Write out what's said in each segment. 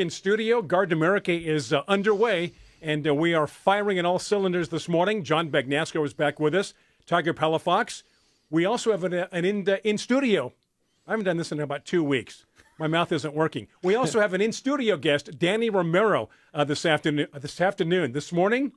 In studio, Garden America is underway, and we are firing in all cylinders this morning. John Bagnasco is back with us. Tiger Palafox. We also have an in studio. I haven't done this in about 2 weeks. My mouth isn't working. We also have an in studio guest, Danny Romero, this afternoon. This morning,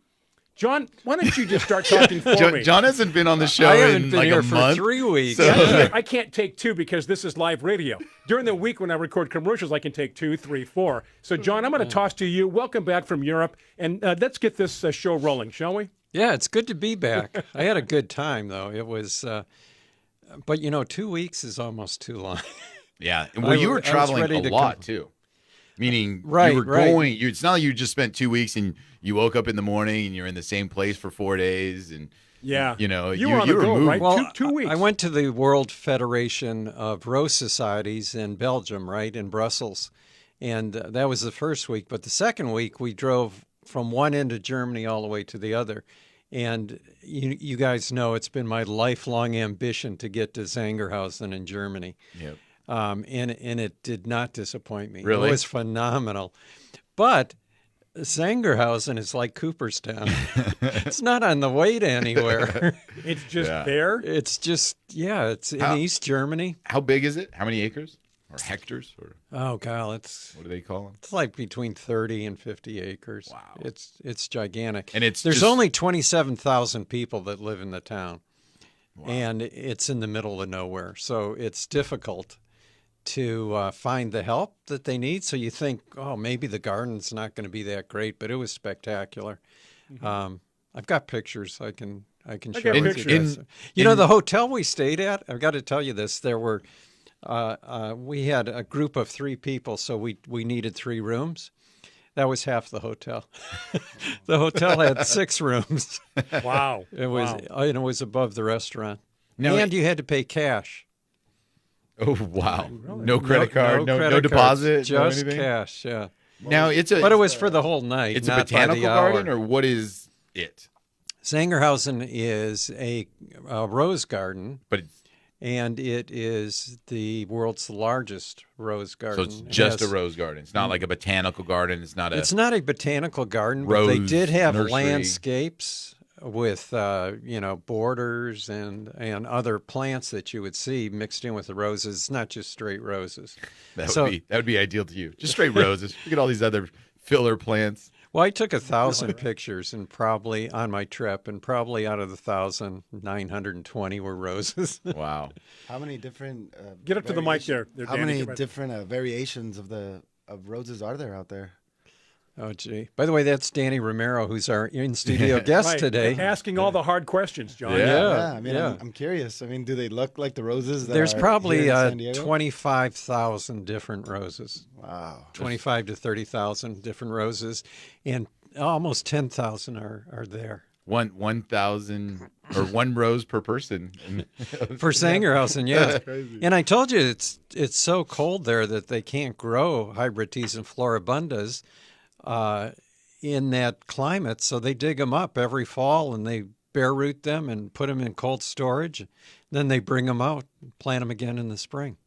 John, why don't you just start talking for me? John hasn't been on the show in like a month. For 3 weeks. So. I can't take two because this is live radio. During the week when I record commercials, I can take 2, 3, 4. So, John, I'm going to toss to you. Welcome back from Europe, and let's get this show rolling, shall we? Yeah, it's good to be back. I had a good time, though. It was, but 2 weeks is almost too long. Yeah, well, you were traveling a lot too. Meaning, you were going. It's not like you just spent 2 weeks and you woke up in the morning and you're in the same place for 4 days, and you were on the go, moving. right? Well, 2 weeks. I went to the World Federation of Rose Societies in Belgium, right in Brussels, and that was the first week. But the second week, we drove from one end of Germany all the way to the other. And you guys know it's been my lifelong ambition to get to Zangerhausen in Germany. Yep. And it did not disappoint me. Really? It was phenomenal. But Zangerhausen is like Cooperstown. It's not on the way to anywhere. It's just there? It's just, it's in East Germany. How big is it? How many acres or hectares? Or Oh, God, what do they call them? it's like between 30 and 50 acres. Wow. It's gigantic. And There's only 27,000 people that live in the town. Wow. And it's in the middle of nowhere. So it's difficult to find the help that they need. So you think, maybe the garden's not going to be that great, but it was spectacular. Mm-hmm. I've got pictures I can share with you guys. The hotel we stayed at, I've got to tell you this, there were, we had a group of 3 people, so we needed 3 rooms. That was half the hotel. The hotel had 6 rooms. Wow. It was above the restaurant. Now and you had to pay cash. Oh, wow. Really? No credit card, no credit deposit, cards, no just anything? cash, yeah. Now, But it was for the whole night, it's not a botanical by the hour. garden, or what is it? Zangerhausen is a rose garden, and it is the world's largest rose garden. So it's just a rose garden. It's not like a botanical garden. It's not a botanical garden, but they rose did have nursery. landscapes with borders and other plants that you would see mixed in with the roses. It's not just straight roses. That would be ideal to you. Just straight roses. Look at all these other filler plants. Well, I took 1,000 pictures and probably on my trip, and probably out of the 1,000, 920 were roses. Wow. How many different Get up to the mic there. How many different variations of roses are there out there? Oh, gee. By the way, that's Danny Romero, who's our in-studio guest today. Asking all the hard questions, John. Yeah. I'm curious. I mean, do they look like the roses that There's are probably here in San Diego? 25,000 different roses. Wow. 25 to 30,000 different roses, and almost 10,000 are there. 1,000 or 1 rose per person. For Zangerhausen, yeah. That's crazy. And I told you it's so cold there that they can't grow Hybrides and Floribundas in that climate, so they dig them up every fall and they bare root them and put them in cold storage. Then they bring them out, plant them again in the spring.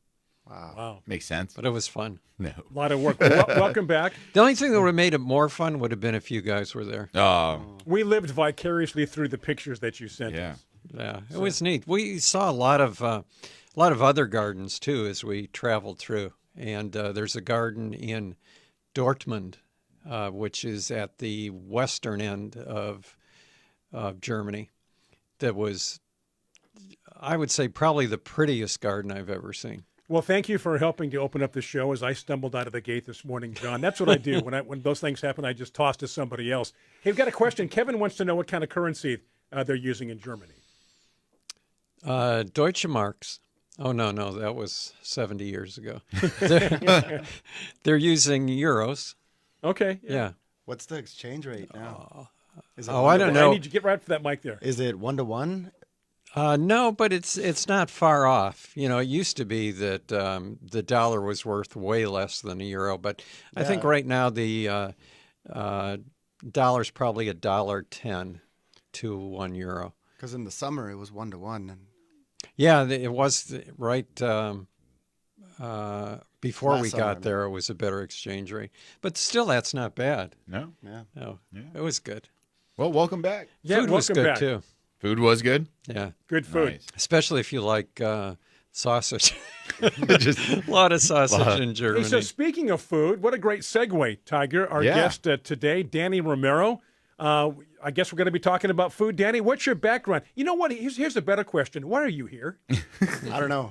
Wow. Makes sense. But it was fun. No. A lot of work. Welcome back. The only thing that would have made it more fun would have been if you guys were there. Oh, We lived vicariously through the pictures that you sent yeah. us. Yeah, it was neat. We saw a lot of other gardens too as we traveled through. And there's a garden in Dortmund, which is at the western end of Germany, that was, I would say, probably the prettiest garden I've ever seen. Well, thank you for helping to open up the show as I stumbled out of the gate this morning, John. That's what I do. When those things happen, I just toss to somebody else. Hey, we've got a question. Kevin wants to know what kind of currency they're using in Germany. Deutsche Marks. Oh, no, that was 70 years ago. They're using euros. Okay. Yeah. What's the exchange rate now? Is it I don't know. I need you to get right for that mic there. Is it 1-to-1? No, but it's not far off. It used to be that the dollar was worth way less than a euro, but I think right now the dollar's probably $1.10 to 1 euro. Because in the summer it was 1-to-1. Yeah, it was right Before Last we summer, got there, it was a better exchange rate. But still, that's not bad. No? Yeah. No, Yeah. it was good. Well, welcome back. Yeah, Food was welcome good, back. too. Food was good? Yeah. Good food. Nice. Especially if you like sausage. Just A lot of sausage in Germany. Hey, so speaking of food, what a great segue, Tiger. Our Yeah. guest today, Danny Romero. I guess we're going to be talking about food. Danny, what's your background? You know what? Here's a better question. Why are you here? I don't know.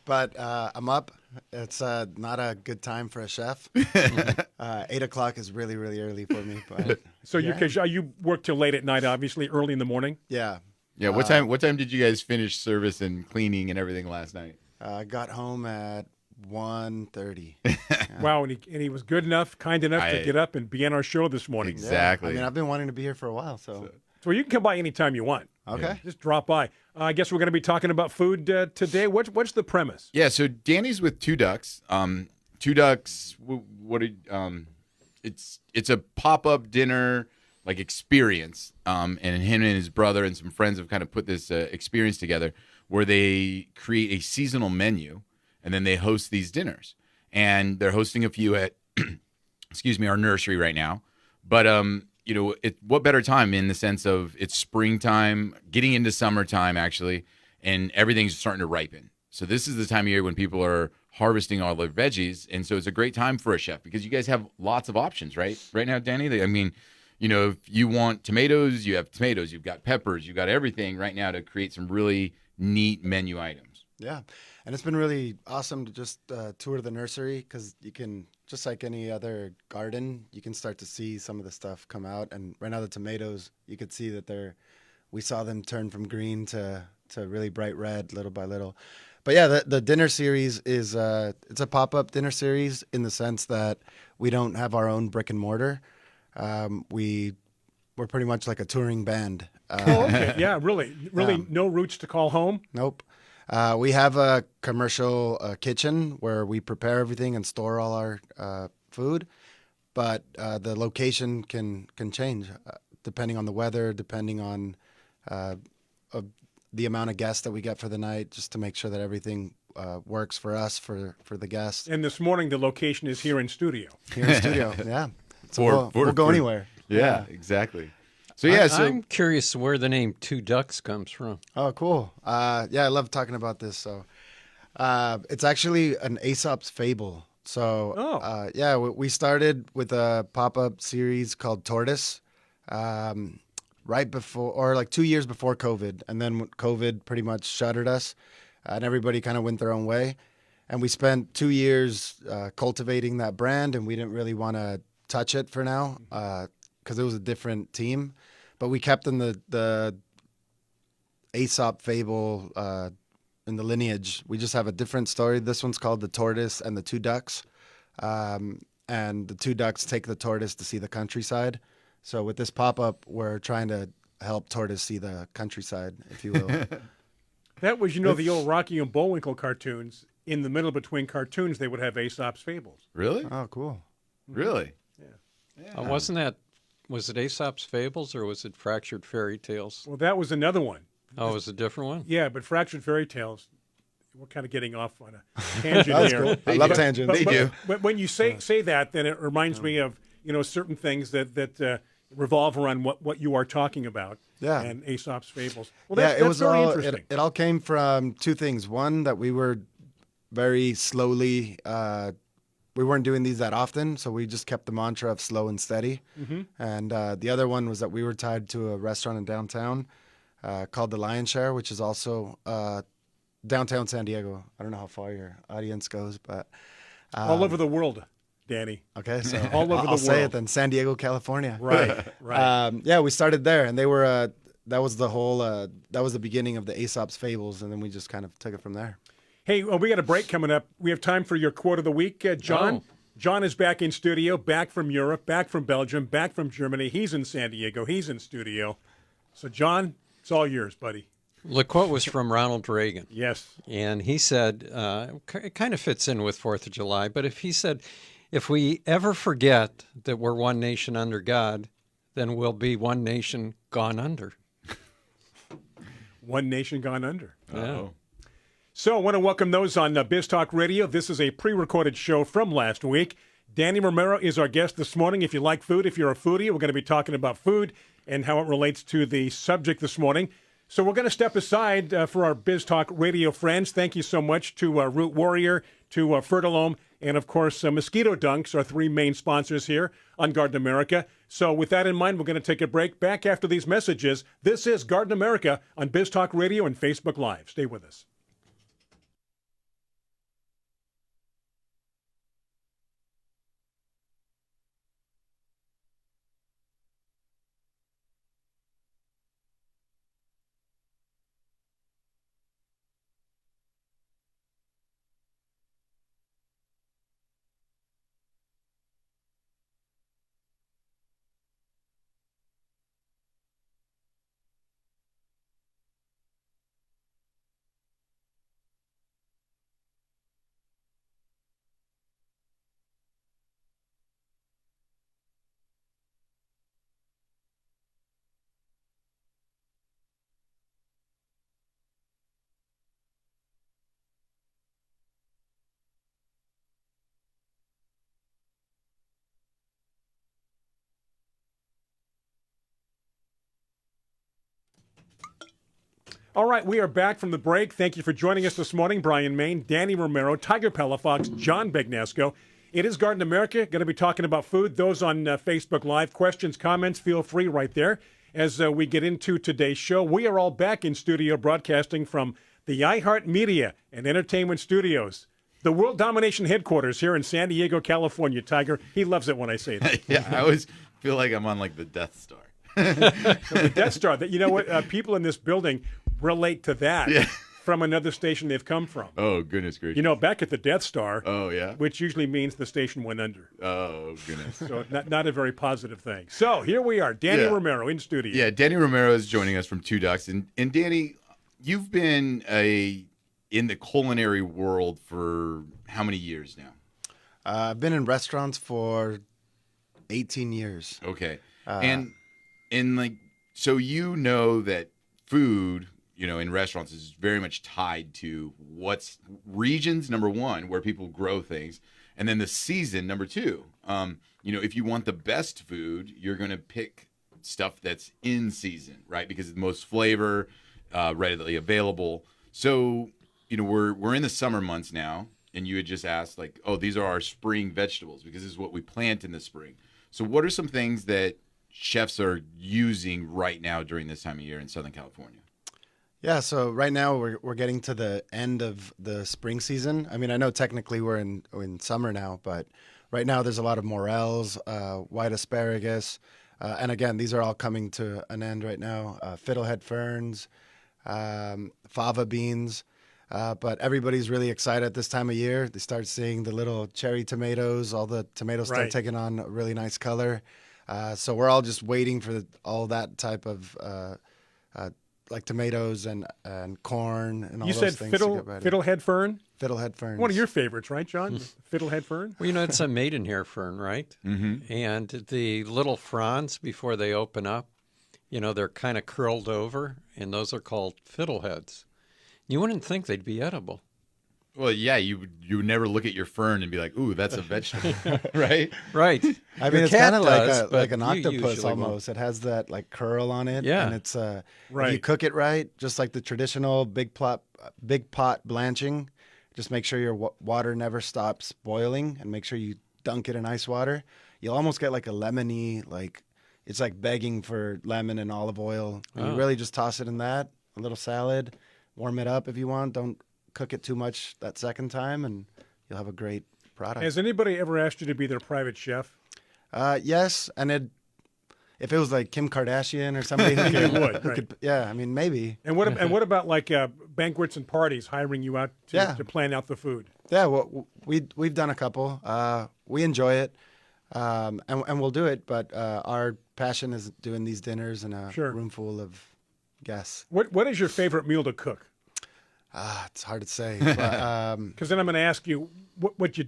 But I'm up. It's not a good time for a chef. 8 o'clock is really, really early for me. But So you work till late at night, obviously, early in the morning. yeah, Yeah, what time did you guys finish service and cleaning and everything last night? I got home at 1:30. Wow, and he was good enough, kind enough to get up and be on our show this morning. Exactly. I mean, I've been wanting to be here for a while, so So you can come by anytime you want. okay. Just drop by. I guess we're going to be talking about food today. What's the premise? Yeah, so Danny's with Two Ducks. Two Ducks, it's a pop-up dinner like experience, and him and his brother and some friends have kind of put this experience together where they create a seasonal menu, and then they host these dinners. And they're hosting a few at, our nursery right now. But what better time in the sense of it's springtime, getting into summertime actually, and everything's starting to ripen. So this is the time of year when people are harvesting all their veggies, and so it's a great time for a chef because you guys have lots of options, right? Right now, Danny, if you want tomatoes, you have tomatoes, you've got peppers, you've got everything right now to create some really neat menu items. Yeah, and it's been really awesome to just tour the nursery because you can, just like any other garden, you can start to see some of the stuff come out. And right now the tomatoes, you could see that we saw them turn from green to really bright red little by little. But yeah, the dinner series is it's a pop-up dinner series in the sense that we don't have our own brick and mortar. We're pretty much like a touring band. Okay. Yeah, really no roots to call home. Nope. We have a commercial kitchen where we prepare everything and store all our food, but the location can change depending on the weather, depending on the amount of guests that we get for the night, just to make sure that everything works for us, for the guests. And this morning, the location is here in studio. Here in studio, yeah. So we'll go anywhere. Yeah, exactly. So I'm curious where the name Two Ducks comes from. Oh, cool. Yeah, I love talking about this. So it's actually an Aesop's fable. So we started with a pop-up series called Tortoise right before, or like 2 years before COVID. And then COVID pretty much shuttered us and everybody kind of went their own way. And we spent 2 years cultivating that brand, and we didn't really want to touch it for now because it was a different team. But we kept in the Aesop fable in the lineage. We just have a different story. This one's called The Tortoise and the Two Ducks. And the two ducks take the tortoise to see the countryside. So with this pop-up, we're trying to help Tortoise see the countryside, if you will. That was, the old Rocky and Bullwinkle cartoons. In the middle between cartoons, they would have Aesop's fables. Really? Oh, cool. Really? Yeah. Was it Aesop's Fables or was it Fractured Fairy Tales? Well, that was another one. Oh, it was a different one? Yeah, but Fractured Fairy Tales, we're kind of getting off on a tangent That's here. cool. I love tangents. They do. But when you say that, then it reminds me of certain things that revolve around what you are talking about. Yeah. And Aesop's fables. Well, Yeah, that's it was very all. interesting. It all came from two things. One, that we were very slowly. We weren't doing these that often, so we just kept the mantra of slow and steady. Mm-hmm. And the other one was that we were tied to a restaurant in downtown called the Lion's Share, which is also downtown San Diego. I don't know how far your audience goes, but all over the world, Danny. okay, so All over the I'll say world. it then. San Diego, California. Right. Yeah, we started there, and they were. That was the whole. That was the beginning of the Aesop's fables, and then we just kind of took it from there. Hey, we got a break coming up. We have time for your quote of the week, John. Oh. John is back in studio, back from Europe, back from Belgium, back from Germany. He's in San Diego. He's in studio. So, John, it's all yours, buddy. The quote was from Ronald Reagan. Yes. And he said, it kind of fits in with 4th of July, but if we ever forget that we're one nation under God, then we'll be one nation gone under. One nation gone under. Yeah. So I want to welcome those on Biz Talk Radio. This is a pre-recorded show from last week. Danny Romero is our guest this morning. If you like food, if you're a foodie, we're going to be talking about food and how it relates to the subject this morning. So we're going to step aside for our Biz Talk Radio friends. Thank you so much to Root Warrior, to Fertilome, and of course Mosquito Dunks, our three main sponsors here on Garden America. So with that in mind, we're going to take a break. Back after these messages. This is Garden America on Biz Talk Radio and Facebook Live. Stay with us. All right, we are back from the break. Thank you for joining us this morning. Brian Main, Danny Romero, Tiger Palafox, John Begnasco. It is Garden America. Going to be talking about food. Those on Facebook Live, questions, comments, feel free right there. As we get into today's show, we are all back in studio broadcasting from the iHeart Media and Entertainment Studios, the World Domination headquarters here in San Diego, California. Tiger, he loves it when I say that. Yeah, I always feel like I'm on like the Death Star. The Death Star. That, you know what? People in this building relate to that from another station they've come from. Oh, goodness gracious. You know, back at the Death Star, oh, yeah, which usually means the station went under. Oh, goodness. So not a very positive thing. So here we are, Danny Romero in studio. Yeah, Danny Romero is joining us from Two Ducks. And Danny, you've been in the culinary world for how many years now? I've been in restaurants for 18 years. Okay. And like, so you know that food, you know, in restaurants is very much tied to what's regions, number one, where people grow things, and then the season, number two. You know, if you want the best food, you're going to pick stuff that's in season, right? Because it's the most flavor, readily available. So, you know, we're in the summer months now, and you had just asked, like, oh, these are our spring vegetables because this is what we plant in the spring. So what are some things that chefs are using right now during this time of year in Southern California? Yeah, so right now we're getting to the end of the spring season. I mean, I know technically we're in summer now, but right now there's a lot of morels, white asparagus, and again, these are all coming to an end right now. Fiddlehead ferns, fava beans, but everybody's really excited at this time of year. They start seeing the little cherry tomatoes. All the tomatoes start taking on a really nice color. So we're all just waiting for all that type of like tomatoes and corn and all you those said things. fiddlehead fern? Fiddlehead ferns. One of your favorites, right, John? Fiddlehead fern? Well, you know, it's a maidenhair fern, right? Mm-hmm. And the little fronds before they open up, you know, they're kind of curled over, and those are called fiddleheads. You wouldn't think they'd be edible. Well, yeah, you would never look at your fern and be like, ooh, that's a vegetable, right? Right. I mean, it's kind of like an octopus almost. It has that like curl on it. Yeah. And it's if you cook it right, just like the traditional big pot blanching, just make sure your water never stops boiling and make sure you dunk it in ice water. You'll almost get like a lemony, like it's like begging for lemon and olive oil. And you really just toss it in that, a little salad, warm it up if you want. Don't cook it too much that second time, and you'll have a great product. Has anybody ever asked you to be their private chef? Yes, and if it was like Kim Kardashian or somebody who could, yeah, I mean, maybe. And what about like banquets and parties hiring you out to plan out the food? Yeah, well, we've done a couple. We enjoy it, and we'll do it. But our passion is doing these dinners in a room full of guests. What is your favorite meal to cook? It's hard to say, because then I'm going to ask you what do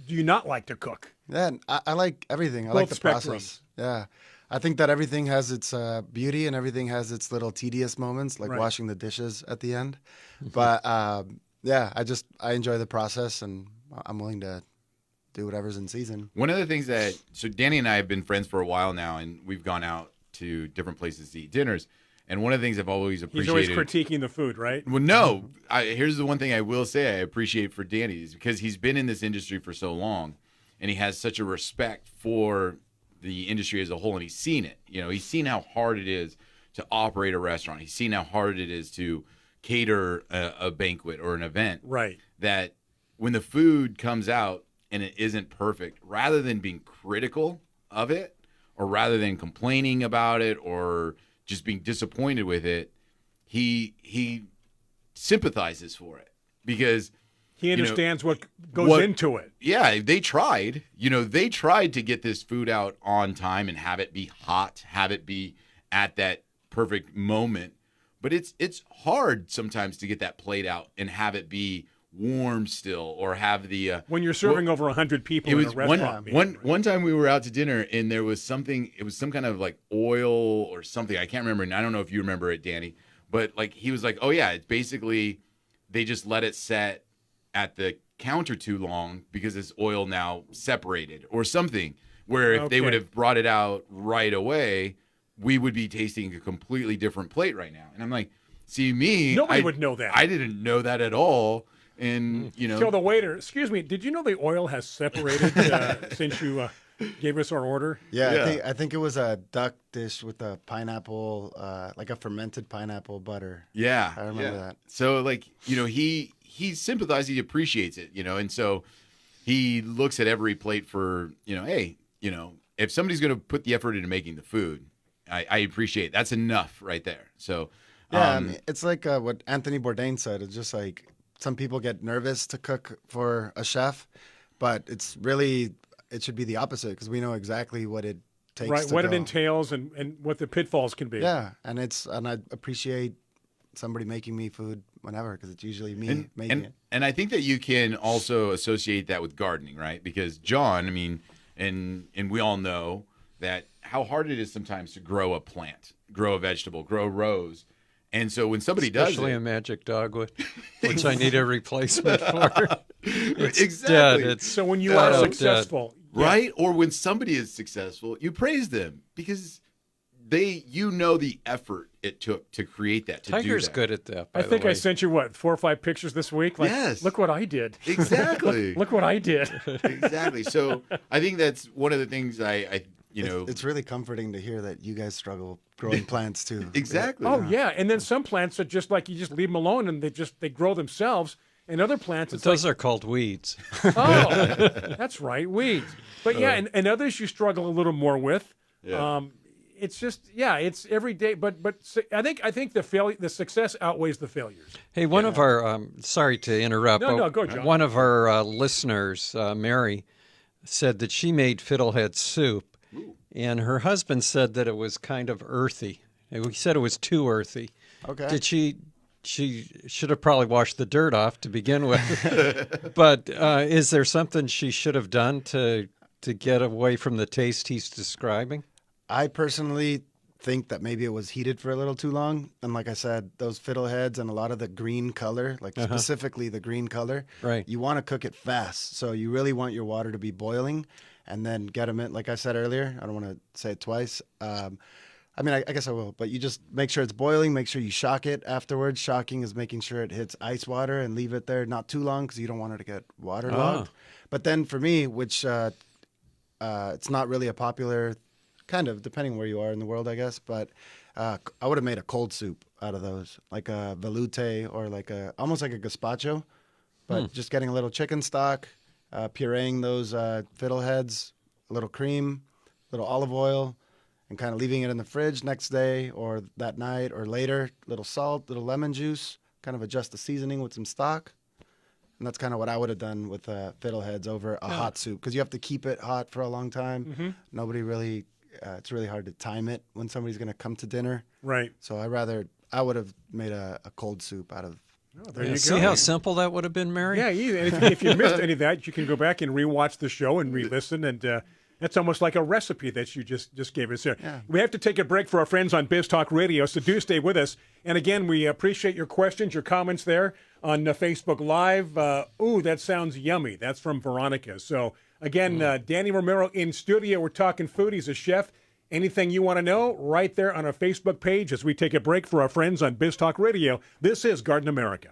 you not like to cook? Yeah, I like everything. I like the process. Yeah, I think that everything has its beauty and everything has its little tedious moments, like washing the dishes at the end. But yeah, I enjoy the process, and I'm willing to do whatever's in season. One of the things so Danny and I have been friends for a while now, and we've gone out to different places to eat dinners. And one of the things I've always appreciated. He's always critiquing the food, right? Well, no. Here's the one thing I will say I appreciate for Danny is because he's been in this industry for so long, and he has such a respect for the industry as a whole, and he's seen it. He's seen how hard it is to operate a restaurant. He's seen how hard it is to cater a banquet or an event. Right. That when the food comes out and it isn't perfect, rather than being critical of it, or rather than complaining about it, or just being disappointed with it, he sympathizes for it because he understands what goes into it. Yeah, they tried. They tried to get this food out on time and have it be hot, have it be at that perfect moment. But it's hard sometimes to get that plate out and have it be warm still, or have the when you're serving over 100 people in a restaurant. One time we were out to dinner and there was something. It was some kind of like oil or something. I can't remember. And I don't know if you remember it, Danny. But like he was like, "Oh yeah, it's basically they just let it set at the counter too long because this oil now separated or something." Where if they would have brought it out right away, we would be tasting a completely different plate right now. And I'm like, "See me? Nobody would know that. I didn't know that at all." And tell the waiter, "Excuse me, did you know the oil has separated since you gave us our order?" Yeah. I think it was a duck dish with a pineapple, like a fermented pineapple butter. Yeah, I remember that. So like he sympathizes, he appreciates it, and so he looks at every plate for hey, if somebody's going to put the effort into making the food, I appreciate it. That's enough right there. So yeah, I mean, it's like what Anthony Bourdain said. It's just like some people get nervous to cook for a chef, but it should be the opposite because we know exactly what it takes. Right, what it entails and what the pitfalls can be. Yeah, and I appreciate somebody making me food whenever because it's usually me making it. And I think that you can also associate that with gardening, right? Because John, I mean, and we all know that how hard it is sometimes to grow a plant, grow a vegetable, grow rows. And so when somebody especially does a magic dogwood, which I need a replacement for, it's exactly. dead. So when you are successful, right? Or when somebody is successful, you praise them because the effort it took to create that. Tiger's good at that. By I think the way. I sent you 4 or 5 pictures this week. Like, yes. Look what I did. Exactly. look what I did. Exactly. So I think that's one of the things it's really comforting to hear that you guys struggle growing plants too. Exactly. Oh yeah, and then some plants are just like you just leave them alone and they grow themselves. And other plants, but those are called weeds. Oh, that's right, weeds. But yeah, and others you struggle a little more with. Yeah. It's just it's every day. But I think the success outweighs the failures. Hey, one of our sorry to interrupt. No, go, John. One of our listeners, Mary, said that she made fiddlehead soup. And her husband said that it was kind of earthy. He said it was too earthy. Okay. Did she should have probably washed the dirt off to begin with. But is there something she should have done to get away from the taste he's describing? I personally think that maybe it was heated for a little too long. And like I said, those fiddleheads and a lot of the green color, like specifically the green color, right? You want to cook it fast. So you really want your water to be boiling. And then get them in, like I said earlier. I don't want to say it twice. I mean, I guess I will. But you just make sure it's boiling. Make sure you shock it afterwards. Shocking is making sure it hits ice water and leave it there not too long because you don't want it to get waterlogged. But then for me, which it's not really a popular, kind of, depending where you are in the world, I guess. But I would have made a cold soup out of those, like a veloute or almost like a gazpacho. But just getting a little chicken stock, pureeing those fiddleheads, a little cream, a little olive oil, and kind of leaving it in the fridge next day or that night or later. Little salt, little lemon juice, kind of adjust the seasoning with some stock. And that's kind of what I would have done with fiddleheads over a hot soup because you have to keep it hot for a long time. Mm-hmm. Nobody really, it's really hard to time it when somebody's going to come to dinner. Right. So I would have made a cold soup out of. Oh, there you go. See how simple that would have been, Mary? Yeah, and if you missed any of that, you can go back and rewatch the show and re-listen, and that's almost like a recipe that you just gave us here. Yeah. We have to take a break for our friends on Biz Talk Radio, so do stay with us. And again, we appreciate your questions, your comments there. on Facebook Live. Ooh, that sounds yummy. That's from Veronica. So, again, Danny Romero in studio. We're talking food. He's a chef. Anything you want to know, right there on our Facebook page as we take a break for our friends on Biz Talk Radio. This is Garden America.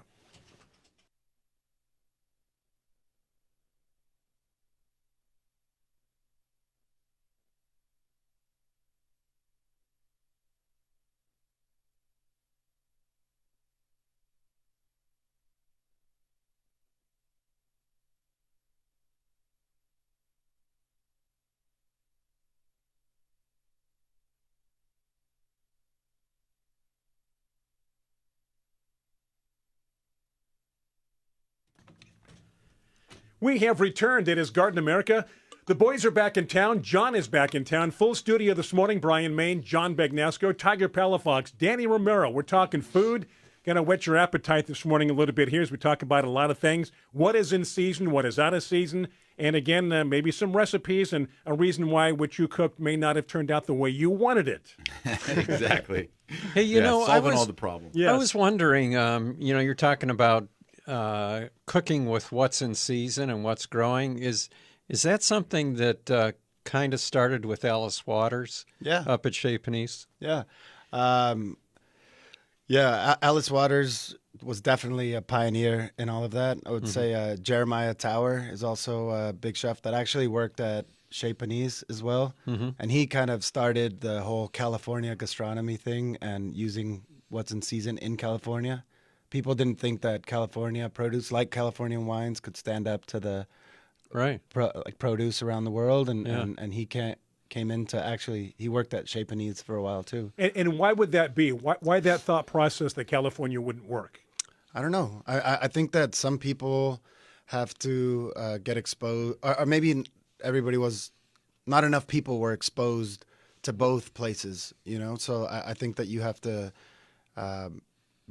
We have returned. It is Garden America. The boys are back in town. John is back in town. Full studio this morning. Brian Main, John Bagnasco, Tiger Palafox, Danny Romero. We're talking food. Going to whet your appetite this morning a little bit here as we talk about a lot of things. What is in season? What is out of season? And again, maybe some recipes and a reason why what you cooked may not have turned out the way you wanted it. Exactly. Hey, you know, solving all the problems. Yes. I was wondering, you're talking about cooking with what's in season and what's growing. Is that something that kind of started with Alice Waters? Yeah. Up at Chez Panisse? Yeah. Alice Waters was definitely a pioneer in all of that. I would say Jeremiah Tower is also a big chef that actually worked at Chez Panisse as well. And he kind of started the whole California gastronomy thing and using what's in season in California. People didn't think that California produce, like Californian wines, could stand up to the produce around the world. And he came into he worked at Chez Panisse for a while too. And why would that be? Why that thought process that California wouldn't work? I don't know. I think that some people have to get exposed, or maybe not enough people were exposed to both places, So I think that you have to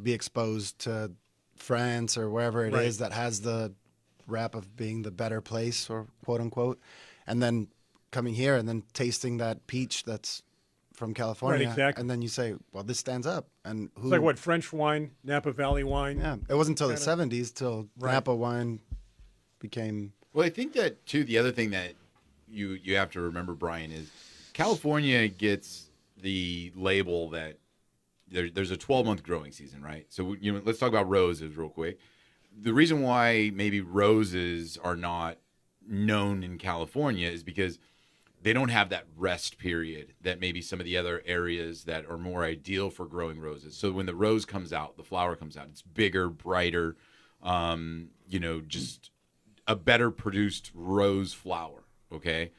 be exposed to France or wherever it is that has the rap of being the better place, or quote unquote, and then coming here and then tasting that peach that's from California, Right, exactly. and then you say, well, this stands up. And It's like what, French wine, Napa Valley wine? Yeah, it wasn't until the 70s till Napa wine became. Well, I think that too. The other thing that you have to remember, Brian, is California gets the label that there's a 12-month growing season, right? So let's talk about roses real quick. The reason why maybe roses are not known in California is because they don't have that rest period that maybe some of the other areas that are more ideal for growing roses. So when the rose comes out, the flower comes out, it's bigger, brighter, just a better produced rose flower, okay?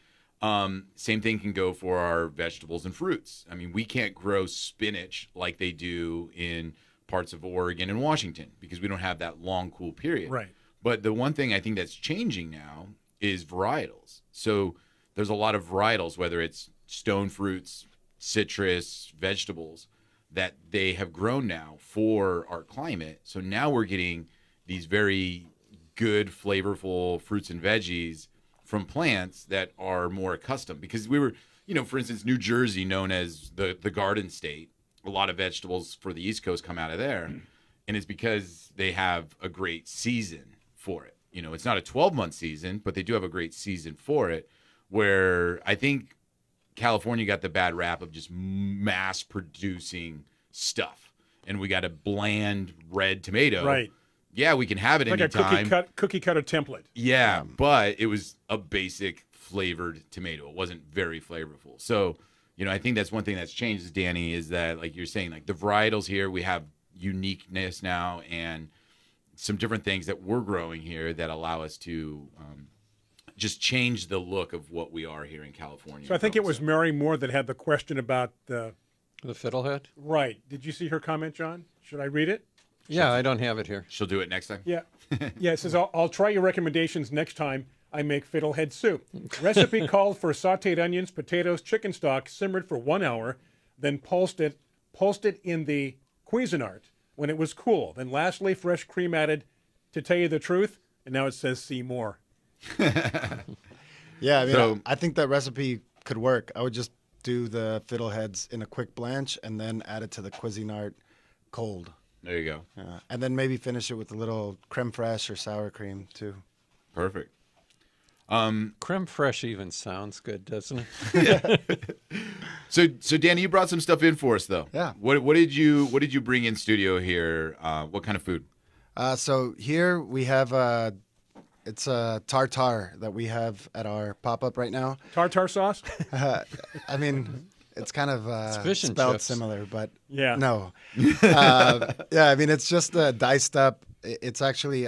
Same thing can go for our vegetables and fruits. I mean, we can't grow spinach like they do in parts of Oregon and Washington because we don't have that long, cool period. Right. But the one thing I think that's changing now is varietals. So there's a lot of varietals, whether it's stone fruits, citrus, vegetables, that they have grown now for our climate. So now we're getting these very good, flavorful fruits and veggies from plants that are more accustomed. Because we were, for instance, New Jersey, known as the Garden State, a lot of vegetables for the East Coast come out of there. And it's because they have a great season for it. It's not a 12-month season, but they do have a great season for it, where I think California got the bad rap of just mass producing stuff. And we got a bland red tomato. Right. Yeah, we can have it Like anytime. a cookie cutter template. Yeah, but it was a basic flavored tomato. It wasn't very flavorful. So, I think that's one thing that's changed, Danny, is that, like you're saying, like the varietals here, we have uniqueness now and some different things that we're growing here that allow us to just change the look of what we are here in California. So I think it was Mary Moore that had the question about the fiddlehead? Right. Did you see her comment, John? Should I read it? Yeah, I don't have it here. She'll do it next time. Yeah. Yeah, it says, I'll try your recommendations next time I make fiddlehead soup. Recipe called for sauteed onions, potatoes, chicken stock, simmered for 1 hour, then pulsed it in the Cuisinart when it was cool. Then lastly, fresh cream added. To tell you the truth, and now it says see more. Yeah, I mean, I think that recipe could work. I would just do the fiddleheads in a quick blanch and then add it to the Cuisinart cold. There you go. And then maybe finish it with a little creme fraiche or sour cream too. Perfect. Creme fraiche even sounds good, doesn't it? So Danny, you brought some stuff in for us though. Yeah. What did you bring in studio here? What kind of food? So here we have it's a tartare that we have at our pop-up right now. Tartar sauce? I mean, it's kind of fish and spelled chips. similar, but Yeah. no. Yeah, I mean, it's just diced up. It's actually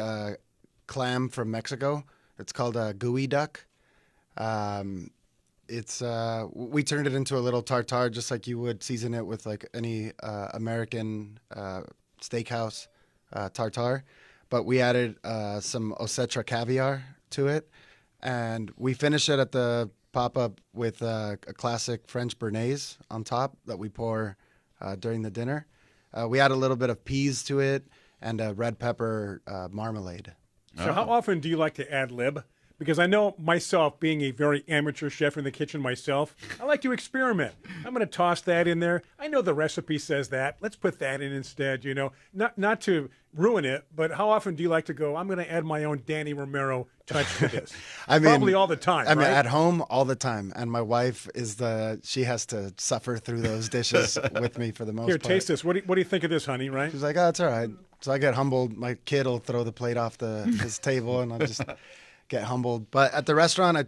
clam from Mexico. It's called a gooey duck. It's we turned it into a little tartare, just like you would season it with like any American steakhouse tartare. But we added some Osetra caviar to it, and we finish it at the pop-up with a classic French béarnaise on top that we pour during the dinner. We add a little bit of peas to it and a red pepper marmalade. So how often do you like to ad lib? Because I know myself, being a very amateur chef in the kitchen myself, I like to experiment. I'm going to toss that in there. I know the recipe says that. Let's put that in instead, you know. Not to ruin it, but how often do you like to go, I'm going to add my own Danny Romero touch to this? I mean, probably all the time, I mean, right? at home all the time. And my wife she has to suffer through those dishes with me for the most Here, part. taste this. What do you think of this, honey, right? She's like, oh, it's all right. So I get humbled. My kid will throw the plate off his table, and I'll just get humbled. But at the restaurant,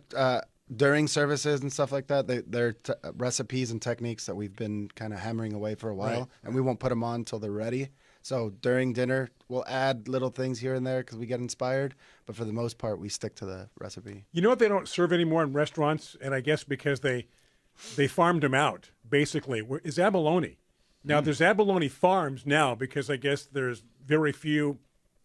during services and stuff like that, they're recipes and techniques that we've been kind of hammering away for a while, Right. and we won't put them on until they're ready. So during dinner, we'll add little things here and there because we get inspired. But for the most part, we stick to the recipe. You know what they don't serve anymore in restaurants, and I guess because they farmed them out, basically, is abalone. Now, there's abalone farms now because I guess there's very few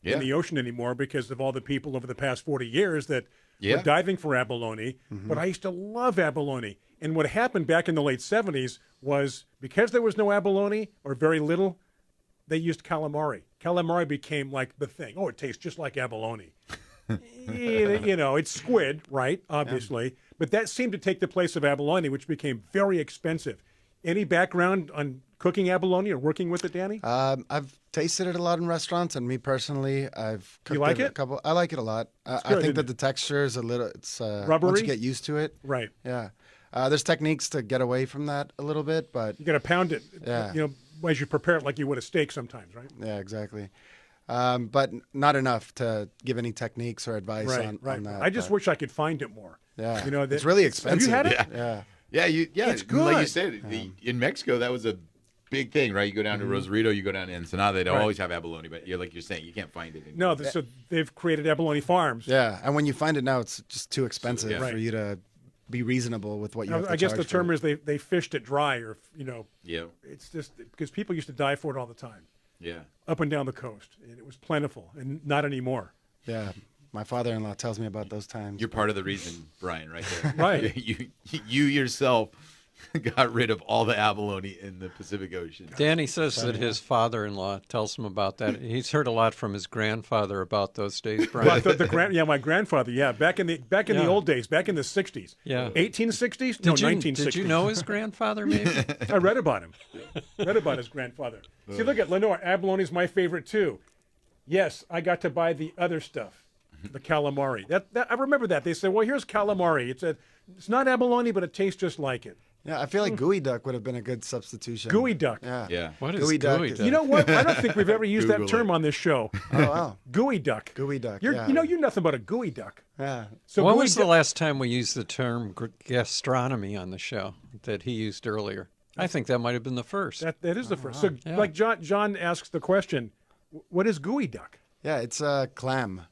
in the ocean anymore because of all the people over the past 40 years that were diving for abalone. But I used to love abalone. And what happened back in the late 70s was because there was no abalone or very little, they used calamari. Calamari became like the thing. Oh, it tastes just like abalone. You know, it's squid, right? Obviously. But that seemed to take the place of abalone, which became very expensive. Any background on cooking abalone or working with it, Danny? I've tasted it a lot in restaurants, and me personally, I've cooked You like a it? couple. I like it a lot. I good, think that isn't the texture is a little. It's Rubbery? once you get used to it. Right. Yeah. There's techniques to get away from that a little bit, but You got to pound it, Yeah. you know, as you prepare it like you would a steak sometimes, right? yeah, exactly. But not enough to give any techniques or advice on that. I just but, wish I could find it more. yeah, You know, it's really expensive. Have you had it? Yeah. Yeah. It's Like good. you said, in Mexico, that was a big thing, right? You go down to Rosarito, you go down to Ensenada, they don't Right. always have abalone, but like you're saying, you can't find it. No, so they've created abalone farms. Yeah, and when you find it now, it's just too expensive Yeah. for Right. you to be reasonable with what you have to I guess the charge for term it. is they fished it dry, or you know, Yeah. it's just because people used to die for it all the time, Yeah. up and down the coast, and it was plentiful, and not anymore. Yeah, my father-in-law tells me about those times. You're part of the reason, Brian, right there. Right. You yourself got rid of all the abalone in the Pacific Ocean. Danny says that his father-in-law tells him about that. He's heard a lot from his grandfather about those days, Brian. Well, my grandfather, back in the Yeah. old days, back in the 60s. Yeah. 1860s? No, 1960s. Did you know his grandfather, maybe? I read about him. Read about his grandfather. See, look at Lenore. Abalone is my favorite too. Yes, I got to buy the other stuff, the calamari. That I remember that. They said, "Well, here's calamari. It's not abalone, but it tastes just like it." Yeah, I feel like gooey duck would have been a good substitution. Gooey duck. Yeah. Yeah. What is Gooey duck gooey is- duck? You know what? I don't think we've ever used that Google term it. on this show. Oh wow. Gooey duck. Gooey duck. You're, yeah. You know, you're nothing but a gooey duck. Yeah. So when gooey was the duck- last time we used the term gastronomy on the show that he used earlier? I think that might have been the first. That is the first. So, Yeah. like John asks the question, what is gooey duck? Yeah, it's a clam.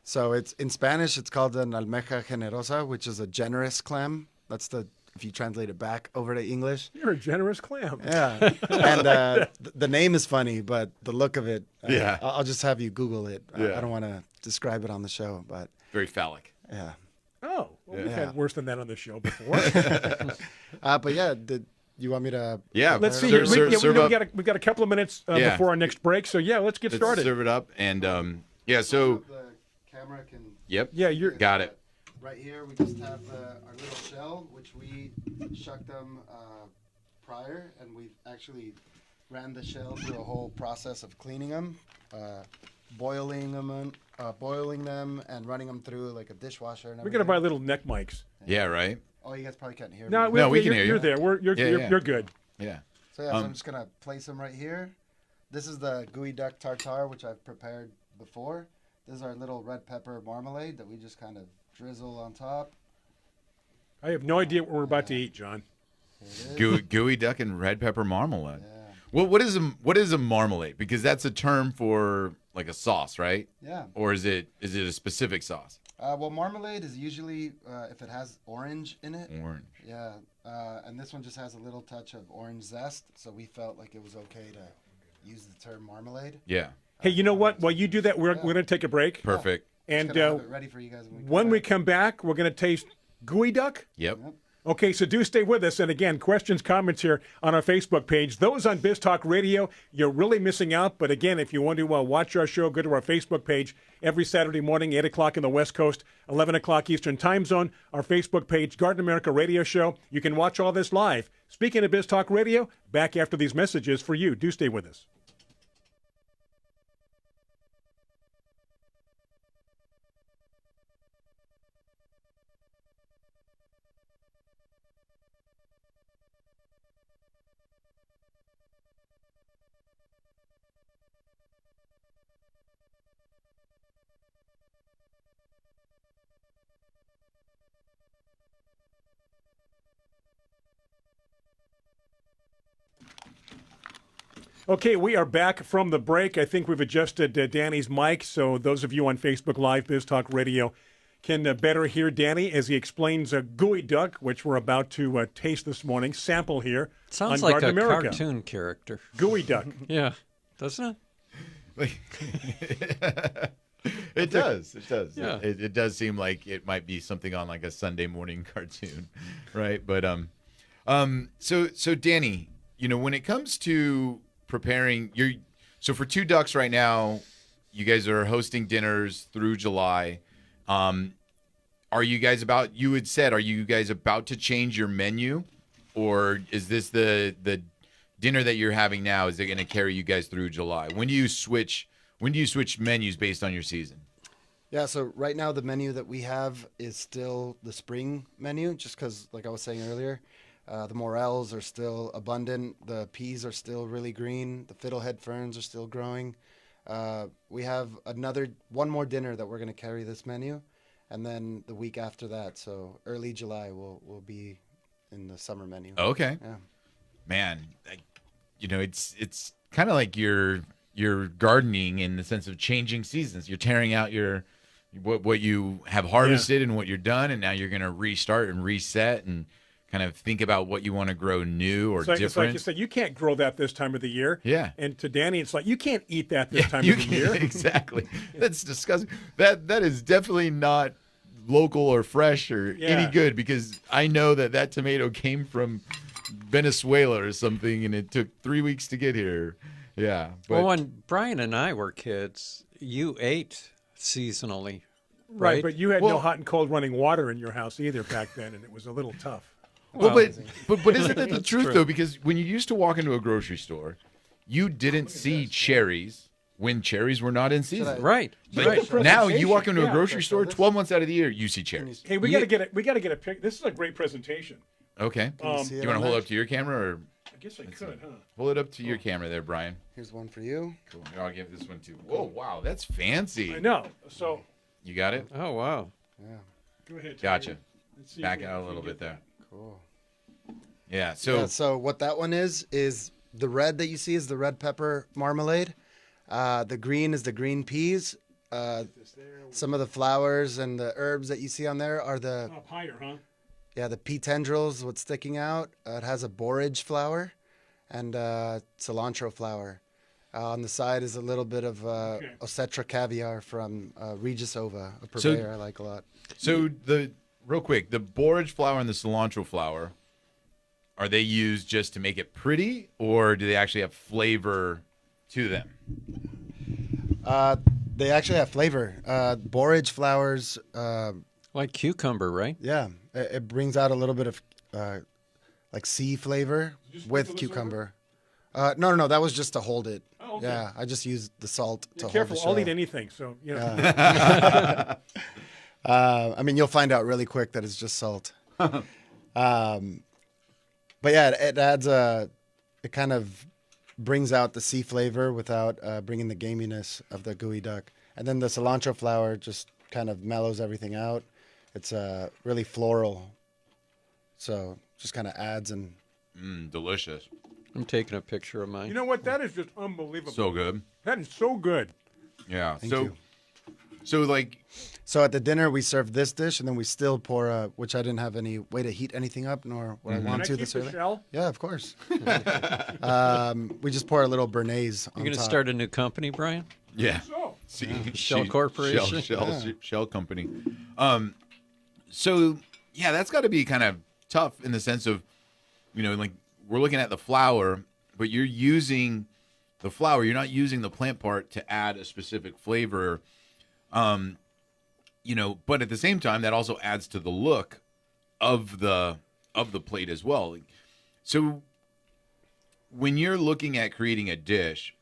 So it's in Spanish. It's called an almeja generosa, which is a generous clam. That's if you translate it back over to English. You're a generous clam. Yeah, and the name is funny, but the look of it. Yeah. I'll just have you Google it. Yeah. I don't want to describe it on the show, but Very phallic. yeah. Oh, well, we've Yeah. had worse than that on the show before. But yeah, you want me to? Yeah. Let's see. Serve- here. serve up. We've got a couple of minutes Yeah. before our next break. So yeah, let's get Let's started. serve it up. And yeah, so, The camera can. yep. Yeah, you're. Got it. Right here, we just have our little shell, which we shucked them prior, and we ran the shells through a whole process of cleaning them, boiling them, and running them through like a dishwasher. And We're everything. gonna buy little neck mics. Yeah, right. Oh, you guys probably can't hear No, me. No, we can hear you. You're there. You're good. Yeah. So yeah, so I'm just gonna place them right here. This is the gooey duck tartare, which I've prepared before. This is our little red pepper marmalade that we just kind of drizzle on top. I have no idea what we're about to eat, John. Gooey duck and red pepper marmalade. Yeah. Well, what is a marmalade? Because that's a term for like a sauce, right? Yeah. Or is it a specific sauce? Well, marmalade is usually if it has orange in it. Orange. Yeah. And this one just has a little touch of orange zest, so we felt like it was okay to use the term marmalade. Yeah. Hey, you know what? While you do that, we're going to take a break. Perfect. And Just gonna have it ready for you guys when we come back, we're going to taste gooey duck. Yep. Okay, so do stay with us. And again, questions, comments here on our Facebook page. Those on Biz Talk Radio, you're really missing out. But again, if you want to watch our show, go to our Facebook page every Saturday morning, 8 o'clock in the West Coast, 11 o'clock Eastern Time Zone. Our Facebook page, Garden America Radio Show. You can watch all this live. Speaking of Biz Talk Radio, back after these messages for you. Do stay with us. Okay, we are back from the break. I think we've adjusted Danny's mic, so those of you on Facebook Live, Biz Talk Radio, can better hear Danny as he explains gooey duck, which we're about to taste this morning. Sample here Sounds on like Garden a America. cartoon character. Gooey duck. Yeah, doesn't it? It does. It does. Yeah. It does seem like it might be something on like a Sunday morning cartoon, right? But so Danny, when it comes to preparing so for Two Ducks right now, you guys are hosting dinners through July. Are you guys about to change your menu, or is this the dinner that you're having now? Is it going to carry you guys through July? When do you switch menus based on your season? Yeah, so right now the menu that we have is still the spring menu, just because, like I was saying earlier, the morels are still abundant. The peas are still really green. The fiddlehead ferns are still growing. We have one more dinner that we're going to carry this menu, and then the week after that, so early July, we'll be in the summer menu. Okay. Yeah. Man, it's kind of like you're gardening in the sense of changing seasons. You're tearing out what you have harvested and what you're done, and now you're going to restart and reset and kind of think about what you want to grow new or different. It's like you said, you can't grow that this time of the year. Yeah. And to Danny, it's like, you can't eat that this time of the year. Exactly. That's disgusting. That is definitely not local or fresh or any good, because I know that tomato came from Venezuela or something, and it took 3 weeks to get here. Yeah. But, Well, when Brian and I were kids, you ate seasonally, Right, right? but you had no Well- hot and cold running water in your house either back then, and it was a little tough. Well, but isn't that the truth, though? Because when you used to walk into a grocery store, you didn't see cherries when cherries were not in season. Right. But Right. now you walk into a Yeah. grocery store, 12 months out of the year, you see cherries. Hey, we got to get it. We got to get a pic. This is a great presentation. Okay. see You it want to on hold there? up to your camera, or I guess I could, huh? hold it up to your camera there, Brian? Here's one for you. Cool. Here, I'll give this one to. Whoa, wow, that's fancy. I know. So You got it? Oh, wow. Yeah, go ahead. Gotcha. Let's see if Back we out a can little get bit there. cool. Yeah. So So what that one is the red that you see is the red pepper marmalade. The green is the green peas. Some of the flowers and the herbs that you see on there are Up higher, huh? the pea tendrils, what's sticking out. It has a borage flower and cilantro flower. On the side is a little bit of Osetra caviar from Regis Ova, a purveyor I like a lot. So real quick, the borage flower and the cilantro flower, are they used just to make it pretty, or do they actually have flavor to them? They actually have flavor. Borage flowers, Like cucumber, right? yeah, it brings out a little bit of like sea flavor Just with sprinkle this cucumber. No, that was just to hold it. Oh, okay. Yeah, I just used the salt to Careful, hold the I'll shell. eat anything. So I mean, you'll find out really quick that it's just salt. But yeah, it adds it kind of brings out the sea flavor without bringing the gaminess of the gooey duck. And then the cilantro flower just kind of mellows everything out. It's really floral. So just kind of adds and... Delicious. I'm taking a picture of mine. you know what? That is just unbelievable. So good. That is so good. Yeah. Thank you. So like, So at the dinner, we served this dish, and then we still pour, which I didn't have any way to heat anything up, nor would I Can want I to keep this the early. shell? Yeah, of course. We just pour a little béarnaise on You're going to top. start a new company, Brian? yeah. So Shell Corporation. Shell company. So yeah, that's got to be kind of tough in the sense of, like we're looking at the flour, but you're using the flour. You're not using the plant part to add a specific flavor. But at the same time, that also adds to the look of the plate as well. So when you're looking at creating a dish,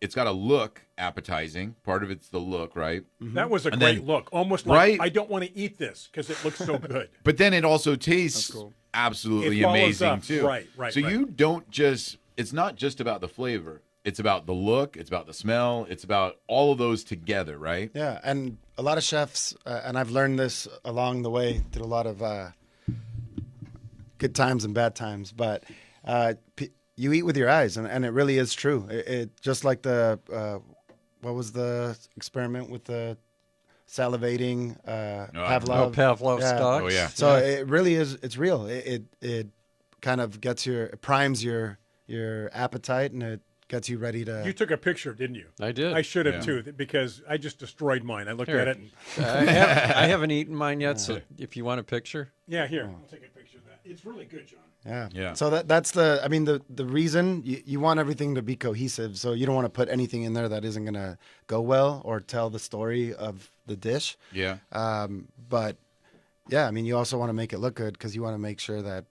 it's got to look appetizing. Part of it's the look, right? that was a And great then- look. Almost like Right? I don't want to eat this because it looks so good. But then it also tastes cool. absolutely It follows amazing up. too. Right. So right. you don't just, it's not just about the flavor. It's about the look, it's about the smell, it's about all of those together, right? Yeah, and a lot of chefs, and I've learned this along the way through a lot of good times and bad times, but you eat with your eyes, and it really is true. It just like the, what was the experiment with the salivating, Pavlov? Pavlov's Yeah. dogs. Oh, yeah. So it really is, it's real. It kind of it primes your appetite, and it gets you ready to... You took a picture, didn't you? I did. I should have Yeah. too, because I just destroyed mine. I looked Here. at it. And, I haven't eaten mine yet, so if you want a picture. yeah, here. I'll take a picture of that. It's really good, John. Yeah. Yeah. So that's the reason you want everything to be cohesive. So you don't want to put anything in there that isn't going to go well or tell the story of the dish. Yeah. But yeah, I mean, you also want to make it look good because you want to make sure that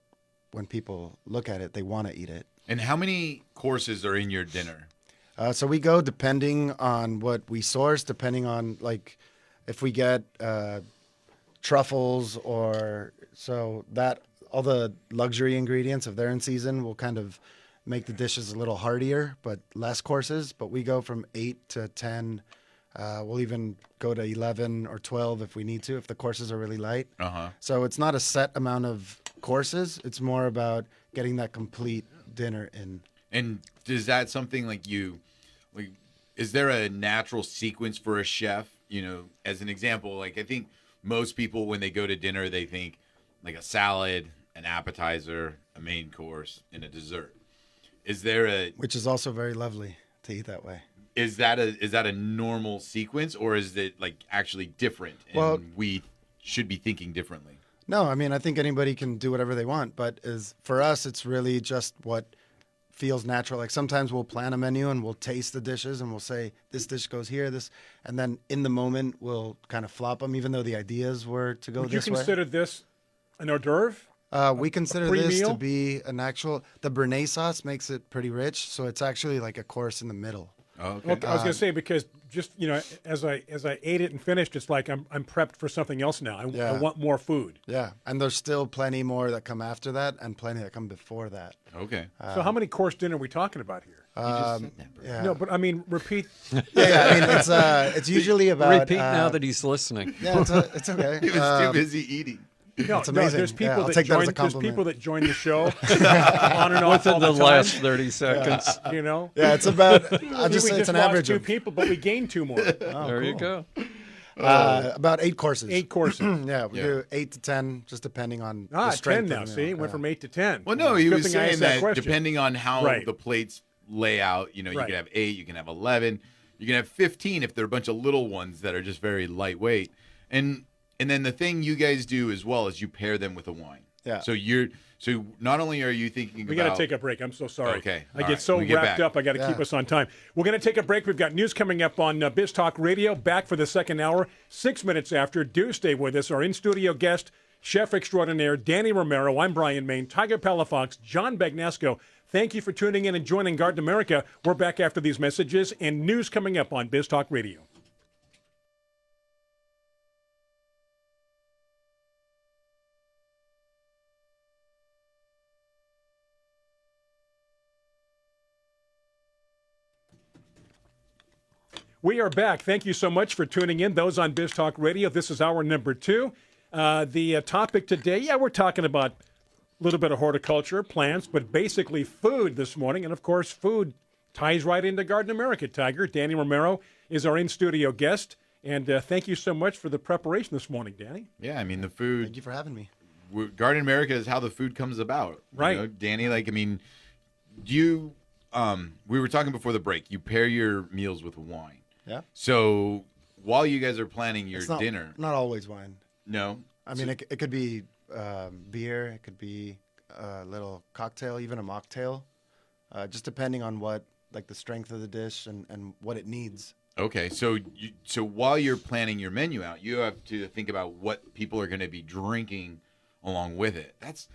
when people look at it, they want to eat it. And how many courses are in your dinner? So we go depending on what we source, depending on like if we get truffles or so that all the luxury ingredients, if they're in season, will kind of make the dishes a little heartier, but less courses. But we go from 8 to 10. We'll even go to 11 or 12 if we need to, if the courses are really light. Uh-huh. So it's not a set amount of courses. It's more about getting that complete dinner in. And is that something like is there a natural sequence for a chef? As an example, like I think most people when they go to dinner, they think like a salad, an appetizer, a main course, and a dessert. Is there Which is also very lovely to eat that way. is that a normal sequence, or is it like actually different and Well- we should be thinking differently? No, I mean, I think anybody can do whatever they want, but for us, it's really just what feels natural. Like sometimes we'll plan a menu and we'll taste the dishes and we'll say, this dish goes here, and then in the moment we'll kind of flop them, even though the ideas were to go Would you this way. consider this an hors d'oeuvre? We consider this pre-meal? to be the béarnaise sauce makes it pretty rich, so it's actually like a course in the middle. Oh, okay. Well, I was going to say, because just, as I ate it and finished, it's like I'm prepped for something else now. I Yeah. want more food. Yeah, and there's still plenty more that come after that and plenty that come before that. Okay. So how many course dinner are we talking about here? Yeah. No, but I mean, repeat. Yeah, I mean, it's usually about... Repeat now that he's listening. Yeah, it's okay. He was too busy eating. No, It's amazing. there's Yeah, people I'll that take that as a join. There's compliment. people that join the show on and off all Within the time, last 30 seconds. Yeah, it's about... I'll Maybe just we say it's an lost average 2 of people, but we gained 2 more. There you go. about 8 courses. 8 courses. Yeah, we do 8 to 10, just depending on the 10 strength now. of the See, meal. went from 8 to 10. Well, no, he Good was thing I saying asked that question. depending on how Right. the plates lay out, you Right. can have 8, you can have 11, you can have 15 if they're a bunch of little ones that are just very lightweight. And then the thing you guys do as well is you pair them with a wine. Yeah. So not only are you thinking We about... got to take a break. I'm so sorry. Okay. I All get right. so When we get wrapped back. up. I got to keep Yeah. us on time. We're going to take a break. We've got news coming up on Biz Talk Radio. Back for the second hour, 6 minutes after. Do stay with us. Our in-studio guest, chef extraordinaire Danny Romero. I'm Brian Main, Tiger Palafox, John Bagnasco. Thank you for tuning in and joining Garden America. We're back after these messages and news coming up on Biz Talk Radio. We are back. Thank you so much for tuning in. Those on Biz Talk Radio, this is hour number 2. The topic today, we're talking about a little bit of horticulture, plants, but basically food this morning. And, of course, food ties right into Garden America, Tiger. Danny Romero is our in-studio guest. And thank you so much for the preparation this morning, Danny. Yeah, I mean, the food. Thank you for having me. Garden America is how the food comes about. Right. You know, Danny, like, I mean, you, we were talking before the break. You pair your meals with wine. Yeah. So while you guys are planning your It's not, dinner. Not always wine. No. I mean, it could be beer. It could be a little cocktail, even a mocktail, just depending on what, like the strength of the dish and what it needs. Okay, so so while you're planning your menu out, you have to think about what people are going to be drinking along with it. That's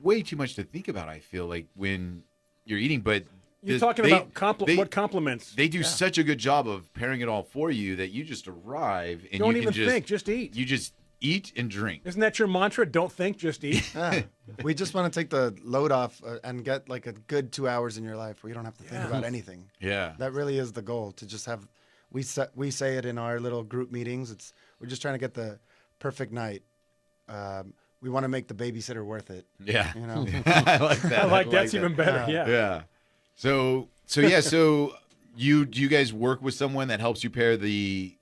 way too much to think about. I feel like when you're eating, but You're talking about what compliments. They do such a good job of pairing it all for you that you just arrive and Don't you even can just think, just eat. You just eat and drink. Isn't that your mantra? Don't think, just eat. Yeah. We just want to take the load off and get like a good 2 hours in your life where you don't have to think about anything. Yeah. That really is the goal, to just have. We say it in our little group meetings. We're just trying to get the perfect night. We want to make the babysitter worth it. Yeah. You know. I like that. I like that's even better. Yeah. Yeah. So you do you guys work with someone that helps you pair the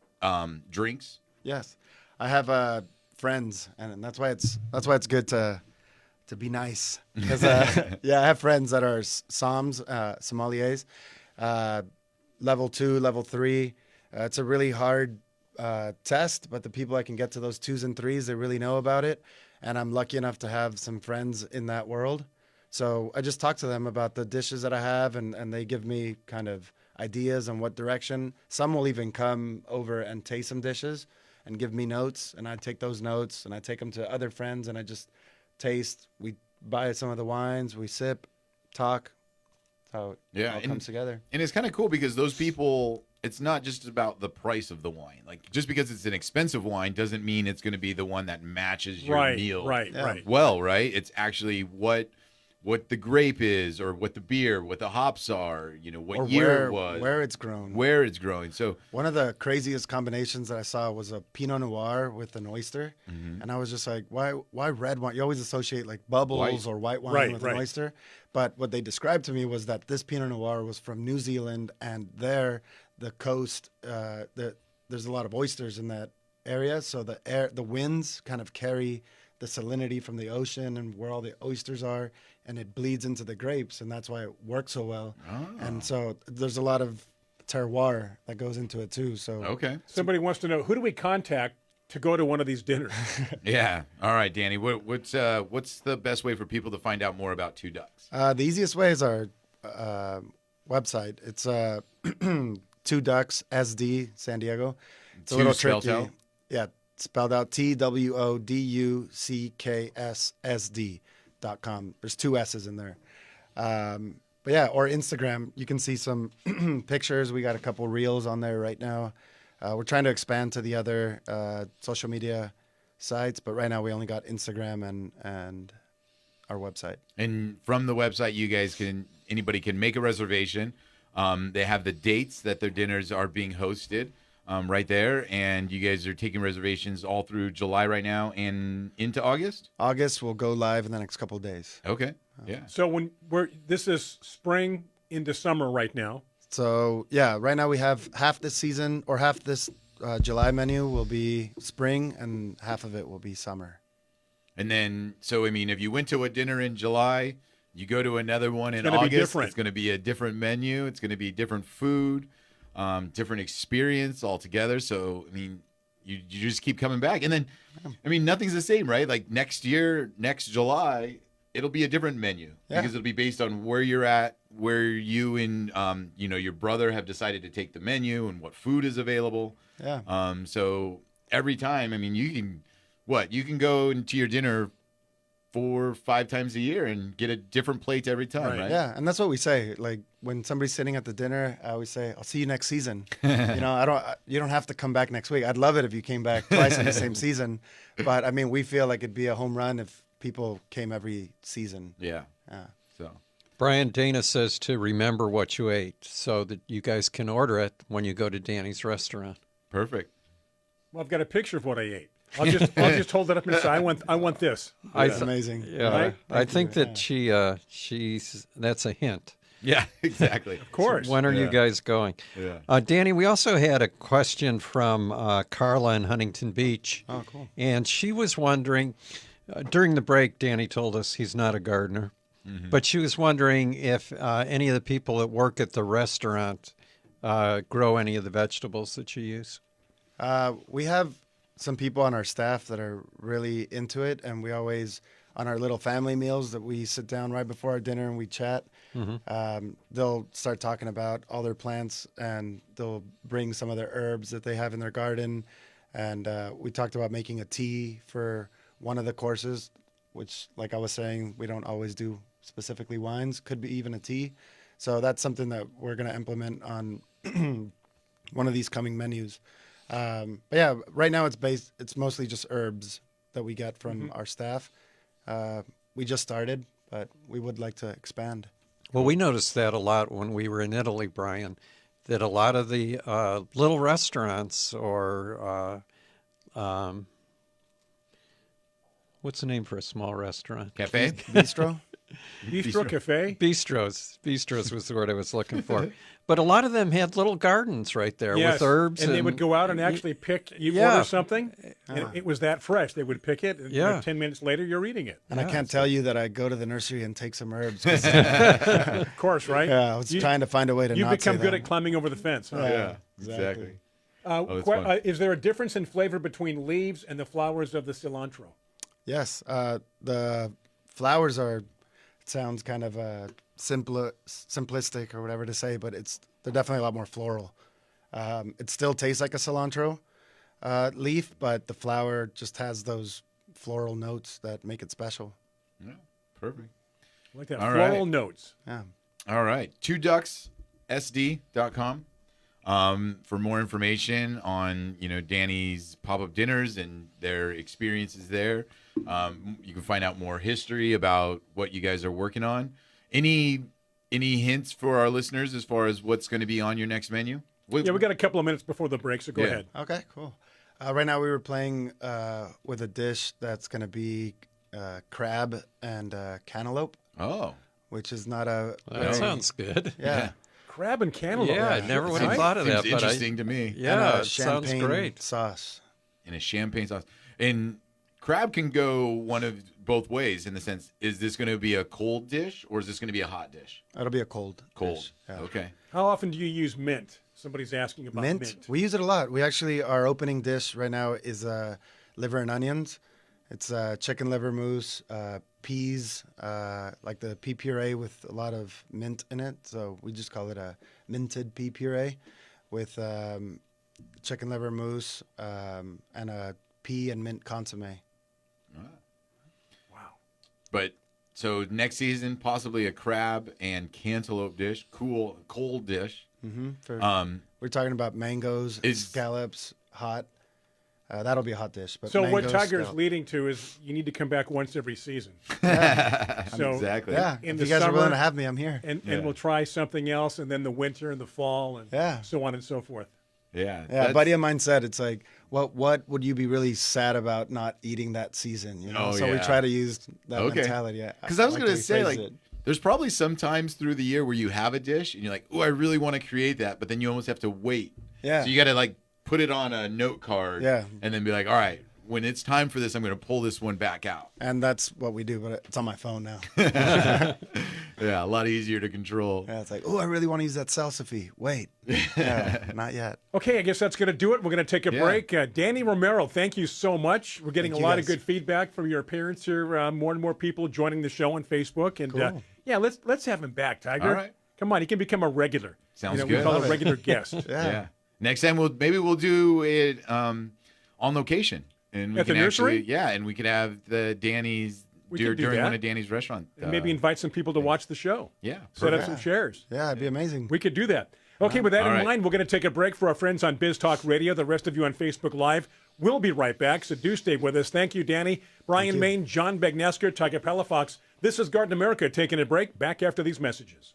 drinks? Yes, I have friends, and that's why it's good to be nice. Because I have friends that are sommeliers, level 2, level 3. It's a really hard test, but the people I can get to those 2s and 3s, they really know about it, and I'm lucky enough to have some friends in that world. So I just talk to them about the dishes that I have, and they give me kind of ideas on what direction. Some will even come over and taste some dishes and give me notes, and I take those notes and I take them to other friends, and I just taste. We buy some of the wines, we sip, talk. That's how it all comes together. And it's kind of cool because those people, it's not just about the price of the wine. Like, just because it's an expensive wine doesn't mean it's going to be the one that matches your meal. Right. Well, right? It's actually what the grape is, or what the beer, what the hops are, you know, what year it was. Where it's grown. Where it's growing. So one of the craziest combinations that I saw was a Pinot Noir with an oyster. Mm-hmm. And I was just like, why red wine? You always associate like bubbles or white wine with an oyster. But what they described to me was that this Pinot Noir was from New Zealand, and there, the coast, there's a lot of oysters in that area. So the winds kind of carry the salinity from the ocean and where all the oysters are, and it bleeds into the grapes, and that's why it works so well. Oh. And so there's a lot of terroir that goes into it too. So okay. Somebody wants to know, who do we contact to go to one of these dinners? Yeah. All right, Danny. What's the best way for people to find out more about Two Ducks? The easiest way is our website. It's Two Ducks SD San Diego. It's a little tricky. Out? Yeah, spelled out TWODUCKSSD.com. There's 2 S's in there. But yeah, or Instagram. You can see some pictures. We got a couple reels on there right now. We're trying to expand to the other social media sites, but right now we only got Instagram and our website. And from the website, anybody can make a reservation. They have the dates that their dinners are being hosted right there, and you guys are taking reservations all through July right now and into August. August will go live in the next couple of days. Okay, yeah. So this is spring into summer right now. So yeah, right now we have half this season, or half this July menu will be spring, and half of it will be summer. And then, so I mean, if you went to a dinner in July, you go to another one in gonna be August, different. it's going to be a different menu. It's going to be different food, different experience altogether. So, I mean, you just keep coming back. And then, I mean, nothing's the same, right? Like next year, next July, it'll be a different menu because it'll be based on where you're at, where you and, your brother have decided to take the menu and what food is available. Yeah. So every time, I mean, you can what you can go into your dinner 4 or 5 times a year and get a different plate every time, right? Yeah, and that's what we say. Like when somebody's sitting at the dinner, I always say, "I'll see you next season." You don't have to come back next week. I'd love it if you came back twice in the same season, but I mean, we feel like it'd be a home run if people came every season. Yeah. Yeah. So Brian, Dana says to remember what you ate so that you guys can order it when you go to Danny's restaurant. perfect. Well, I've got a picture of what I ate. I'll just hold it up and say, I want this. That's amazing. Yeah, Right? I think that she's that's a hint. Yeah, exactly. Of course. When are you guys going? Yeah. Danny, we also had a question from Carla in Huntington Beach. Oh, cool. And she was wondering, during the break, Danny told us he's not a gardener, but she was wondering if any of the people that work at the restaurant grow any of the vegetables that you use. We have some people on our staff that are really into it, and we always, on our little family meals that we sit down right before our dinner and we chat, they'll start talking about all their plants, and they'll bring some of their herbs that they have in their garden. And we talked about making a tea for one of the courses, which, like I was saying, we don't always do specifically wines, could be even a tea. So that's something that we're going to implement on one of these coming menus. But yeah, right now it's mostly just herbs that we get from our staff. We just started, but we would like to expand. Well, we noticed that a lot when we were in Italy, Brian, that a lot of the little restaurants or what's the name for a small restaurant? Cafe? Bistro? Bistro Cafe. Bistros was the word I was looking for. But a lot of them had little gardens right there Yes. with herbs. And they would go out and actually pick. You order something, and it was that fresh. They would pick it, and like 10 minutes later, you're eating it. And I can't tell you that I go to the nursery and take some herbs. 'Cause, Of course, right? yeah, I was trying to find a way to You not become say good that. at climbing over the fence. Huh? Yeah, exactly. that's fun. Is there a difference in flavor between leaves and the flowers of the cilantro? Yes, the flowers are. It sounds kind of simplistic or whatever to say, but they're definitely a lot more floral. It still tastes like a cilantro leaf, but the flower just has those floral notes that make it special. Yeah, perfect. I like that. All Floral right. notes. Yeah. All right. twoducksSD.com for more information on, Danny's pop-up dinners and their experiences there. You can find out more history about what you guys are working on. Any hints for our listeners as far as what's going to be on your next menu? Yeah, we got a couple of minutes before the break, so go ahead. Okay, cool. Right now we were playing with a dish that's going to be crab and cantaloupe, which is not a... That sounds good. Yeah. Crab and cantaloupe. Yeah, I never would have Right? thought of that. Seems interesting to me. Yeah, And it sounds champagne great. sauce. In a champagne sauce. And crab can go one of both ways in the sense, is this going to be a cold dish or is this going to be a hot dish? It'll be a cold dish. Yeah. Okay. How often do you use mint? Somebody's asking about mint. We use it a lot. We actually, our opening dish right now is liver and onions. It's chicken liver mousse, peas, like the pea puree with a lot of mint in it. So we just call it a minted pea puree with chicken liver mousse and a pea and mint consomme. Wow. But so next season, possibly a crab and cantaloupe dish, cold dish. We're talking about mangoes, scallops, hot. That'll be a hot dish. But So what mangoes, Tiger is scallop. leading to is you need to come back once every season. So Exactly. Yeah, in if the you guys summer, are willing to have me, I'm here. and we'll try something else, and then the winter and the fall, and so on and so forth. Yeah. Yeah, a buddy of mine said it's like, what would you be really sad about not eating that season? You know, Oh, so we yeah. try to use that mentality. Yeah, Because I was going to say, rephrase like, it. there's probably some times through the year where you have a dish and you're like, oh, I really want to create that, but then you almost have to wait. Yeah. So you got to like put it on a note card. Yeah. And then be like, all right, when it's time for this, I'm going to pull this one back out. And that's what we do, but it's on my phone now. Yeah, a lot easier to control. Yeah, it's like, oh, I really want to use that salsify. Wait, yeah, not yet. Okay, I guess that's going to do it. We're going to take a break. Danny Romero, thank you so much. We're getting Thank a you, lot of guys. good feedback from your appearance here. More and more people joining the show on Facebook, and yeah, let's have him back, Tiger. All right. Come on, he can become a regular. Sounds We good. call Love a it. regular guest. Yeah. Next time we'll do it on location. And we At the can nursery? and we could have the Danny's We could do during that. one of Danny's restaurant. And maybe invite some people to watch the show. Yeah. Set up perfect. some chairs. Yeah, it'd be amazing. We could do that. Okay, with that All in right. mind, we're going to take a break for our friends on Biz Talk Radio. The rest of you on Facebook Live. We'll be right back, so do stay with us. Thank you, Danny. Brian Main, John Begnasker, Tiger Palafox. This is Garden America taking a break. Back after these messages.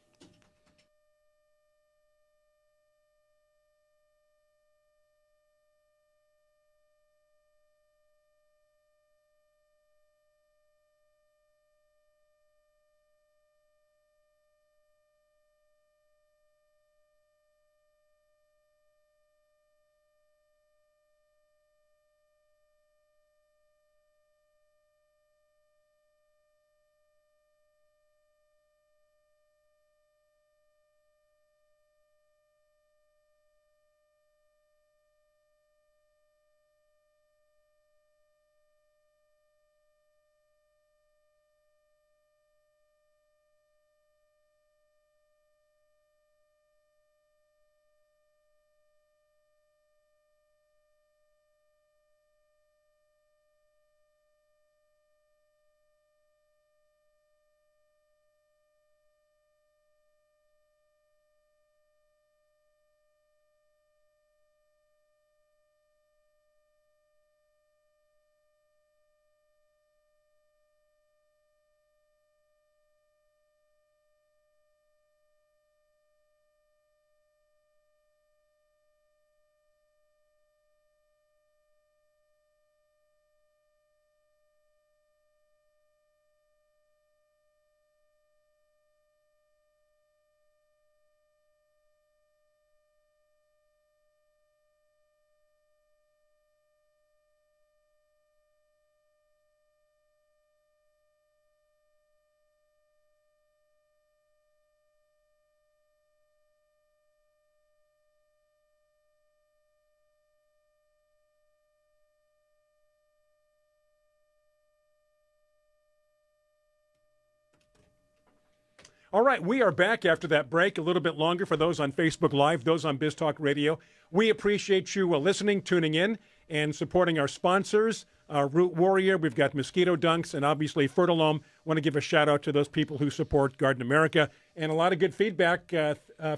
All right, we are back after that break, a little bit longer for those on Facebook Live, those on Biz Talk Radio. We appreciate you listening, tuning in, and supporting our sponsors, Root Warrior. We've got Mosquito Dunks and obviously Fertilome. Want to give a shout out to those people who support Garden America. And a lot of good feedback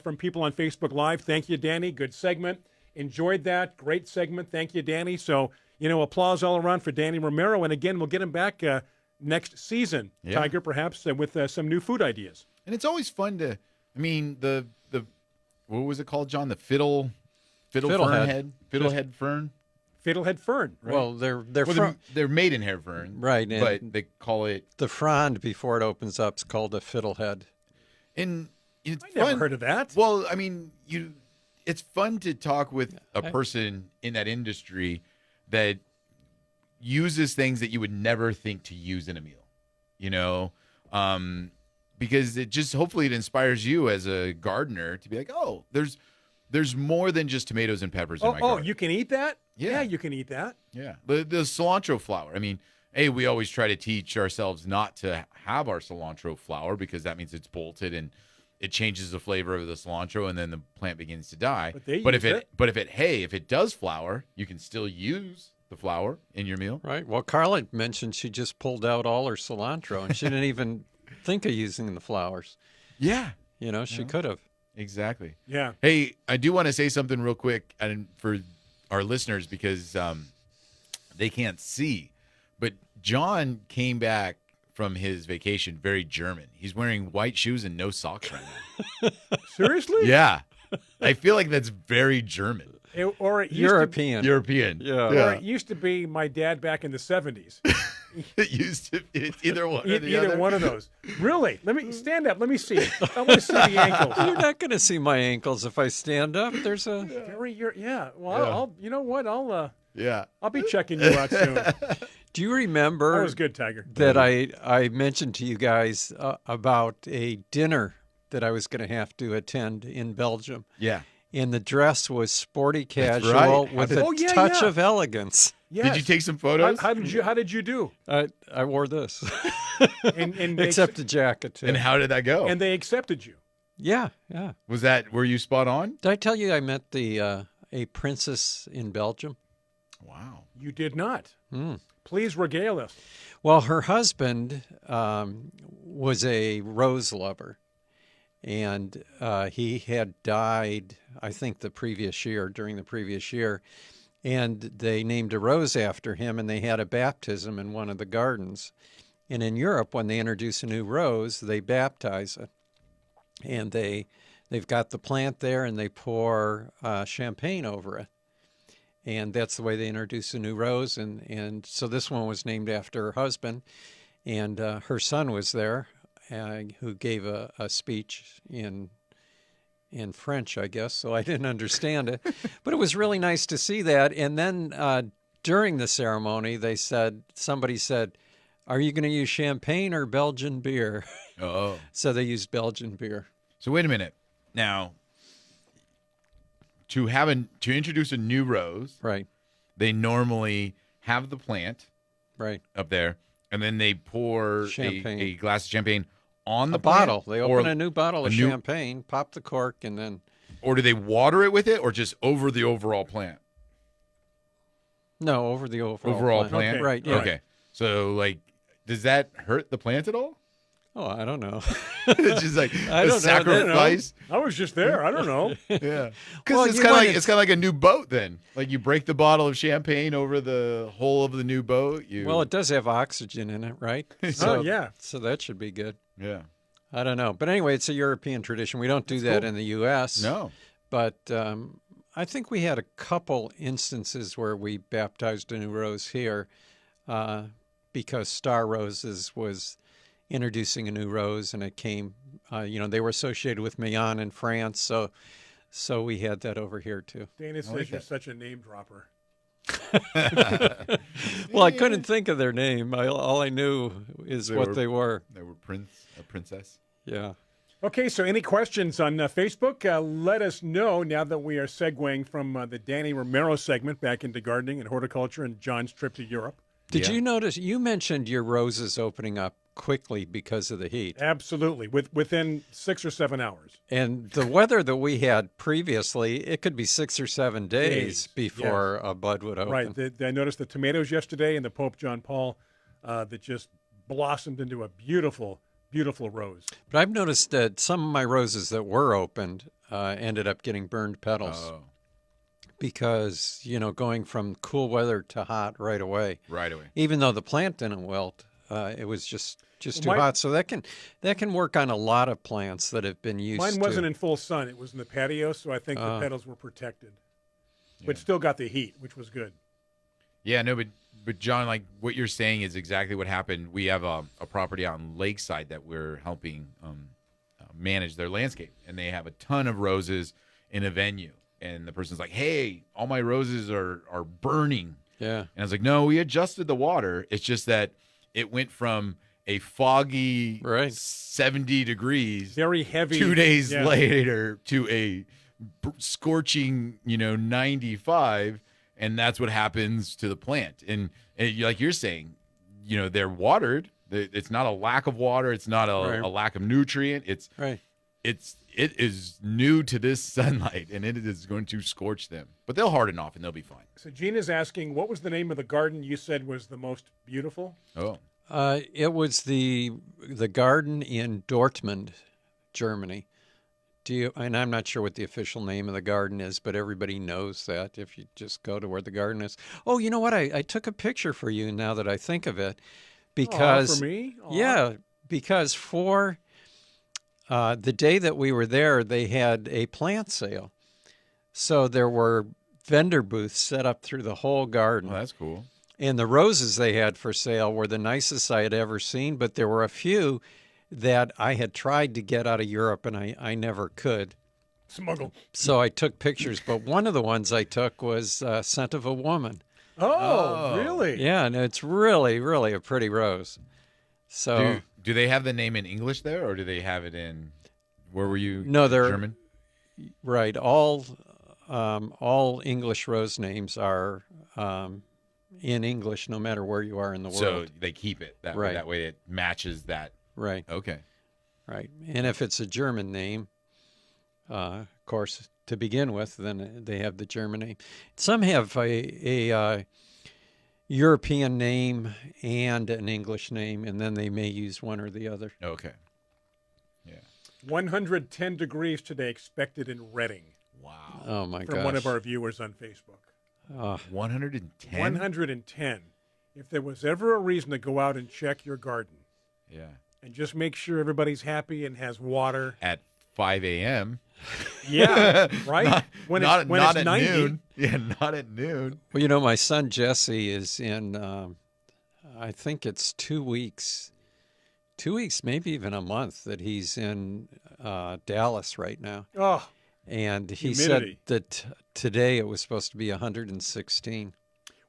from people on Facebook Live. Thank you, Danny. Good segment. Enjoyed that. Great segment. Thank you, Danny. So, applause all around for Danny Romero. And again, we'll get him back next season, Tiger, perhaps, with some new food ideas. And it's always fun to, the what was it called, John? The fiddlehead fern. Fiddlehead fern. Right? Well, They're maidenhair fern, right? But they call it the frond before it opens up is called a fiddlehead. And it's I never heard of that. Well, it's fun to talk with a person in that industry that uses things that you would never think to use in a meal, because it just hopefully it inspires you as a gardener to be like, oh, there's more than just tomatoes and peppers in my garden. Oh, you can eat that? Yeah. You can eat that. Yeah. The cilantro flower. We always try to teach ourselves not to have our cilantro flower because that means it's bolted and it changes the flavor of the cilantro and then the plant begins to die. But if it does flower, you can still use the flower in your meal. Right. Well, Carla mentioned she just pulled out all her cilantro and she didn't even think of using the flowers. Yeah. She could have. Exactly. Yeah. Hey, I do want to say something real quick and for our listeners because they can't see, but John came back from his vacation very German. He's wearing white shoes and no socks right now. Seriously? Yeah. I feel like that's very German. European. European. Yeah. Or it used to be my dad back in the 70s. It used to be either one or the Either other. one of those. Really? Let me stand up. Let me see. I want to see the ankles. You're not going to see my ankles if I stand up. There's a Yeah. Well, I'll. You know what? I'll be checking you out soon. Do you remember That was good, Tiger. that I mentioned to you guys about a dinner that I was going to have to attend in Belgium? Yeah. And the dress was sporty casual right. with Oh, a yeah, touch yeah. of elegance. Yes. Did you take some photos? How did you do? I wore this, And except the jacket too. And how did that go? and they accepted you. Yeah. were you spot on? Did I tell you I met a princess in Belgium? Wow. You did not. Please regale us. Well, her husband was a rose lover, and he had died, I think, during the previous year, and they named a rose after him, and they had a baptism in one of the gardens. And in Europe, when they introduce a new rose, they baptize it, and they've got the plant there, and they pour champagne over it. And that's the way they introduce a new rose. And so this one was named after her husband. And her son was there, who gave a speech in French, I guess. So I didn't understand it. But it was really nice to see that. And then during the ceremony, somebody said, "Are you going to use champagne or Belgian beer?" Oh. So they used Belgian beer. So wait a minute. Now, to introduce a new rose, Right, they normally have the plant right. up there, and then they pour Champagne. a glass of champagne on the A plant, bottle. They open a new bottle of champagne, pop the cork, and then... Or do they water it with it, or just over the overall plant? No, over the overall plant. Okay. Right, yeah. Okay. So, like, does that hurt the plant at all? Oh, I don't know. It's just like I a don't know. sacrifice. I was just there. I don't know. Yeah, because Well, it's you kind of might- like it's kind of like a new boat. Then, like you break the bottle of champagne over the hull of the new boat. Well, it does have oxygen in it, right? So, yeah. So that should be good. yeah. I don't know. But anyway, it's a European tradition. We don't do that cool. in the U.S. No. But I think we had a couple instances where we baptized a new rose here because Star Roses was introducing a new rose, and it came, they were associated with Mayan in France, so we had that over here too. Dana says like you're that. such a name dropper. Well, I couldn't think of their name. All I knew is what they were. They were a princess. Yeah. Okay, so any questions on Facebook? Let us know now that we are segueing from the Danny Romero segment back into gardening and horticulture and John's trip to Europe. Did Yeah. you notice, you mentioned your roses opening up quickly because of the heat. Absolutely, within 6 or 7 hours. And the weather that we had previously, it could be 6 or 7 days before a bud would open. Right. I noticed the tomatoes yesterday and the Pope John Paul that just blossomed into a beautiful, beautiful rose. But I've noticed that some of my roses that were opened ended up getting burned petals Oh, because, going from cool weather to hot right away. right away. Even though the plant didn't wilt, it was just too Mine- hot. So that can work on a lot of plants that have been used Mine to. wasn't in full sun. It was in the patio, so I think the petals were protected. But still got the heat, which was good. Yeah, no, but John, like what you're saying is exactly what happened. We have a property out in Lakeside that we're helping manage their landscape, and they have a ton of roses in a venue. And the person's like, "Hey, all my roses are burning." Yeah. And I was like, "No, we adjusted the water. It's just that it went from a foggy 70 degrees Very heavy. 2 days yeah. later to a scorching, 95, and that's what happens to the plant. And like you're saying, they're watered. It's not a lack of water. It's not a lack of nutrient. It is new to this sunlight, and it is going to scorch them. But they'll harden off, and they'll be fine. So Gina's asking, what was the name of the garden you said was the most beautiful? Oh, It was the garden in Dortmund, Germany. And I'm not sure what the official name of the garden is, but everybody knows that if you just go to where the garden is. Oh, you know what? I took a picture for you now that I think of it, because for me? Aw. yeah, because for the day that we were there, they had a plant sale, so there were vendor booths set up through the whole garden. well, that's cool. And the roses they had for sale were the nicest I had ever seen, but there were a few that I had tried to get out of Europe, and I never could. Smuggle. So I took pictures, but one of the ones I took was Scent of a Woman. Oh, really? Yeah, and it's really, really a pretty rose. So Do they have the name in English there, or do they have it in, where were you? No, they're- German? right, all English rose names are in English, no matter where you are in the So world. they keep it that way. Right. That way it matches that. Right, Okay. right. And if it's a German name, of course, to begin with. Then they have the German name. Some have a European name and an English name, and then they may use one or the other. Okay. Yeah. 110 degrees today expected in Reading. Wow. Oh, my gosh. From one of our viewers on Facebook. 110? 110. If there was ever a reason to go out and check your garden Yeah. and just make sure everybody's happy and has water. At 5 a.m. Yeah, right? When not it's at 90. noon. Yeah, not at noon. Well, you know, my son Jesse is in, I think it's 2 weeks. 2 weeks, maybe even a month, that he's in Dallas right now. Oh, And he humidity. said that today it was supposed to be 116.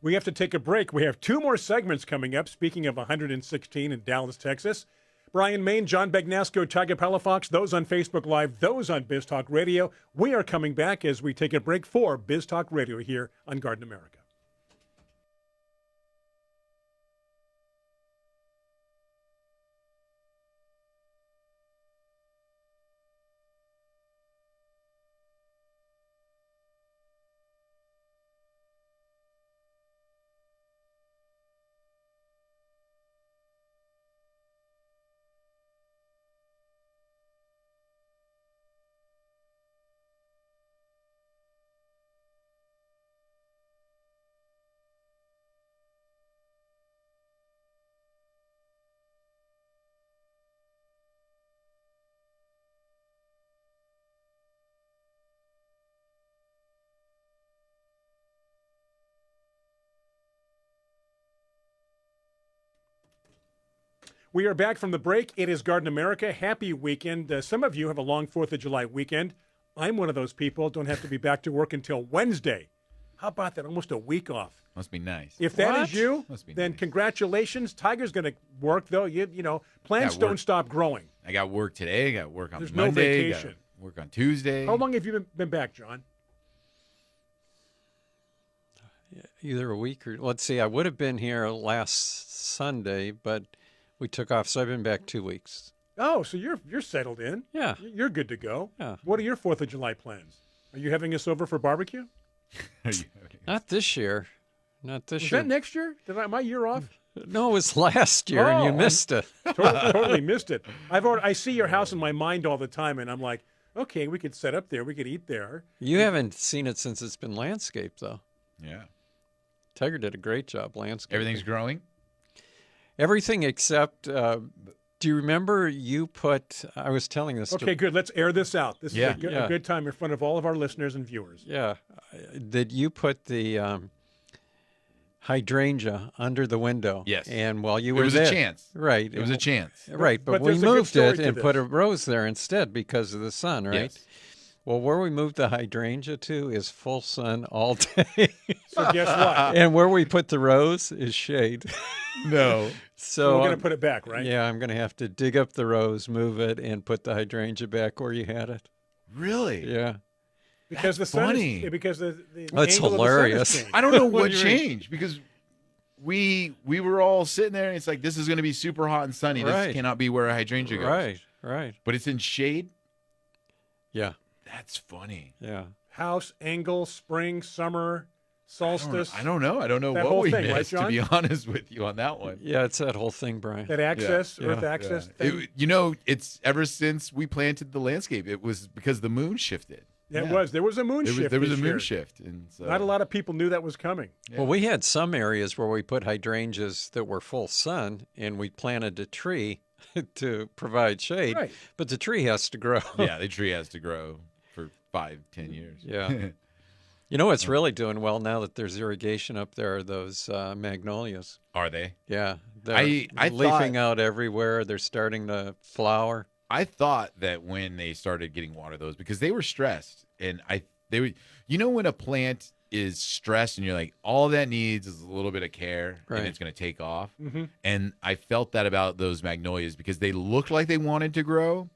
we have to take a break. We have 2 more segments coming up. Speaking of 116 in Dallas, Texas. Brian Main, John Bagnasco, Tiger Palafox, those on Facebook Live, those on Biz Talk Radio. We are coming back as we take a break for Biz Talk Radio here on Garden America. We are back from the break. It is Garden America. Happy weekend. Some of you have a long 4th of July weekend. I'm one of those people. Don't have to be back to work until Wednesday. How about that? Almost a week off. Must be nice. If that What? is you, Must be then nice. congratulations. Tiger's going to work, though. You know, plants Yeah, don't work. stop growing. I got work today. I got work on There's no Monday. vacation. Got work on Tuesday. How long have you been back, John? Either a week or, let's see, I would have been here last Sunday, but we took off, so I've been back 2 weeks. Oh, so you're settled in. Yeah. You're good to go. Yeah. What are your 4th of July plans? Are you having us over for barbecue? Not this year. Not this Is year. that next year? Am I year off? No, it was last year, and you Oh, missed it. Totally missed it. I see your house in my mind all the time, and I'm like, okay, we could set up there. We could eat there. You haven't seen it since it's been landscaped, though. Yeah. Tiger did a great job landscaping. Everything's growing? Everything except, do you remember you put, I was telling this Okay, good. Let's air this out. This Yeah. is a Yeah. good time in front of all of our listeners and viewers. Yeah, that you put the hydrangea under the window. Yes. And while you It were was there. a chance. Right. It was a chance. Right, but we there's a good moved story it to and put this. a rose there instead because of the sun, right? Yes. Well, where we moved the hydrangea to is full sun all day. So guess what? And where we put the rose is shade. No. So We're going to put it back, right? yeah, I'm going to have to dig up the rose, move it, and put the hydrangea back where you had it. Really? Yeah. Because That's the sun funny. is, because the That's angle of the sun hilarious. has changed. I don't know What what do you mean? changed because we were all sitting there and it's like this is going to be super hot and sunny. Right. This cannot be where a hydrangea goes. Right, right. But it's in shade. Yeah, That's funny. yeah. House, angle, spring, summer, solstice. I don't know. I don't know That what whole we thing, right, missed, to John? be honest with you on that one. Yeah, it's that whole thing, Brian. That access, Yeah. Earth Yeah. access thing. It, you know, it's ever since we planted the landscape. It was because the moon shifted. It Yeah. was. There was a moon shift. There was a this moon year. shift, and so Not a lot of people knew that was coming. Yeah. Well, we had some areas where we put hydrangeas that were full sun, and we planted a tree to provide shade. Right. But the tree has to grow. Yeah, the tree has to grow for 5-10 years. Yeah. You know what's really doing well now that there's irrigation up there are those magnolias. Are they? Yeah. They're I leafing thought- out everywhere. They're starting to flower. I thought that when they started getting water, those because they were stressed, and they were. You know, when a plant is stressed, and you're like, all that needs is a little bit of care, Right. and it's going to take off. Mhm. And I felt that about those magnolias because they looked like they wanted to grow,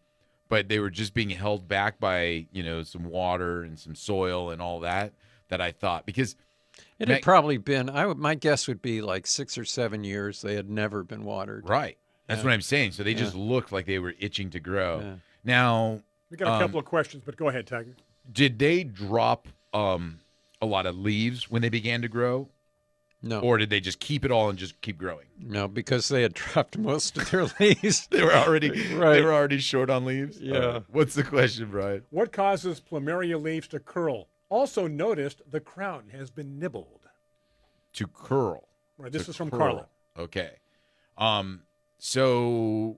but they were just being held back by some water and some soil and all that. That I thought because It had probably been, my guess would be like 6 or 7 years they had never been watered. right. That's Yeah. what I'm saying. So they just looked like they were itching to grow. Yeah. Now, We got a couple of questions, but go ahead, Tiger. Did they drop a lot of leaves when they began to grow? No. Or did they just keep it all and just keep growing? No, because they had dropped most of their leaves. They were already Right. they were already short on leaves? Yeah. What's the question, Brian? What causes plumeria leaves to curl? Also noticed the crown has been nibbled. To curl. Right, this To is from curl. Carla. Okay. So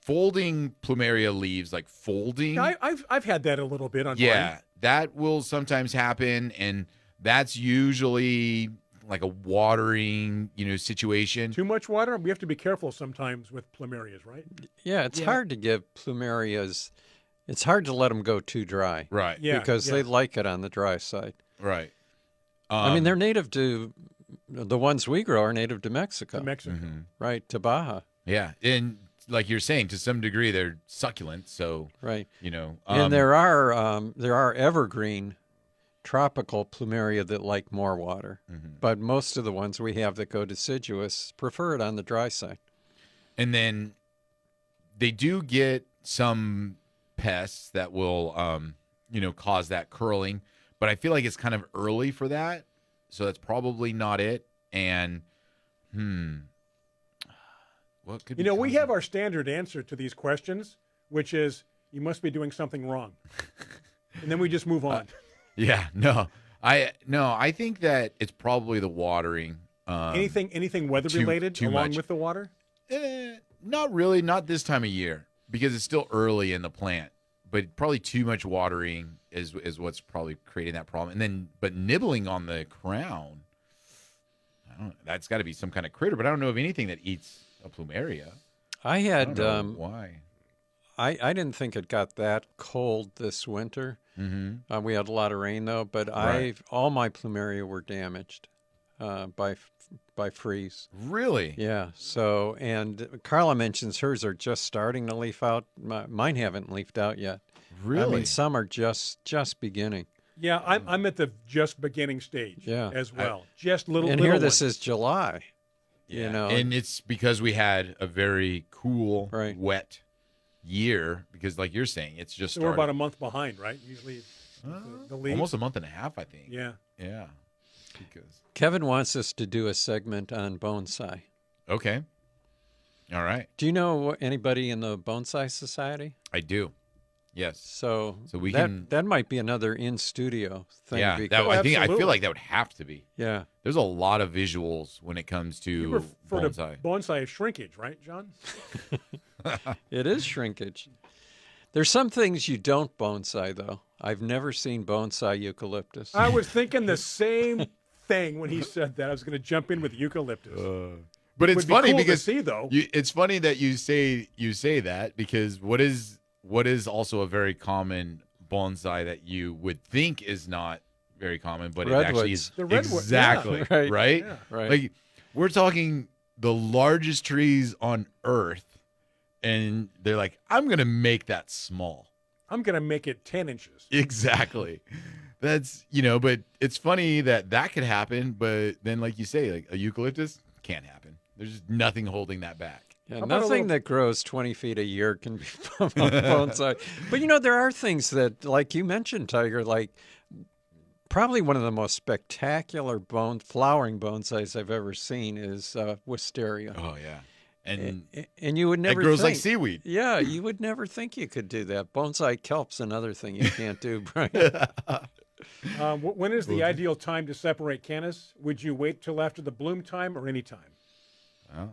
folding plumeria leaves, like folding. Yeah, I've had that a little bit on Yeah, mine. that will sometimes happen, and that's usually like a watering, situation. Too much water? We have to be careful sometimes with plumerias, right? Yeah, it's hard to give plumerias. It's hard to let them go too dry. Right. Yeah. Because they like it on the dry side. Right. I mean, they're native to the ones we grow are native to Mexico, To Mexico. right? To Baja, Yeah, and like you're saying, to some degree, they're succulent. So right? and And there are evergreen tropical plumeria that like more water, but most of the ones we have that go deciduous prefer it on the dry side. And then they do get some pests that will, cause that curling. But I feel like it's kind of early for that, so that's probably not it. And what could be We causing- have our standard answer to these questions, which is you must be doing something wrong. And then we just move on. Yeah, no, I think that it's probably the watering. Anything weather related too along much. with the water? Not really, not this time of year because it's still early in the plant. But probably too much watering is what's probably creating that problem. And then, but nibbling on the crown, that's got to be some kind of critter. But I don't know of anything that eats a plumeria. I I had don't know why. I didn't think it got that cold this winter. Mm-hmm. We had a lot of rain though, but Right. all my plumeria were damaged by freeze. Really? Yeah. So, and Carla mentions hers are just starting to leaf out. Mine haven't leafed out yet. Really? I mean, some are just beginning. Yeah, I'm at the just beginning stage Yeah. as well. Just little And little here this ones. is July. You know, and it's because we had a very cool, Right. wet year. Because, like you're saying, it's just So we're started. about a month behind, right? Usually the leaf. Almost a month and a half, I think. Yeah. Yeah. Because Kevin wants us to do a segment on bonsai. okay, all right, Do you know anybody in the Bonsai Society? I do. Yes. So we that, can- that might be another in studio thing. Yeah. because, I think I Absolutely. feel like that would have to be. yeah. There's a lot of visuals when it comes You to refer bonsai. to bonsai as shrinkage, right, John? It is shrinkage. There's some things you don't bonsai, though. I've never seen bonsai eucalyptus. I was thinking the same thing when he said that. I was going to jump in with eucalyptus. But it's Would be funny cool to because see, though. it's funny that you say that because what is also a very common bonsai that you would think is not very common, but it actually is The redwood, exactly yeah. Right. right. Yeah. Right. Like we're talking the largest trees on Earth, and they're like, I'm gonna make that small. I'm going to make it 10 inches. Exactly. That's but it's funny that could happen, but then like you say, like a eucalyptus can't happen. There's just nothing holding that back. Yeah, How about a nothing little- that grows 20 feet a year can be from a bonsai. But there are things that, like you mentioned, Tiger, like probably one of the most spectacular flowering bonsais I've ever seen is wisteria. Oh yeah, and And you would it never grows like think- seaweed. Yeah, you would never think you could do that. Bonsai kelp's another thing you can't do, Brian. When is the ideal time to separate cannas? Would you wait till after the bloom time or any time? Oh.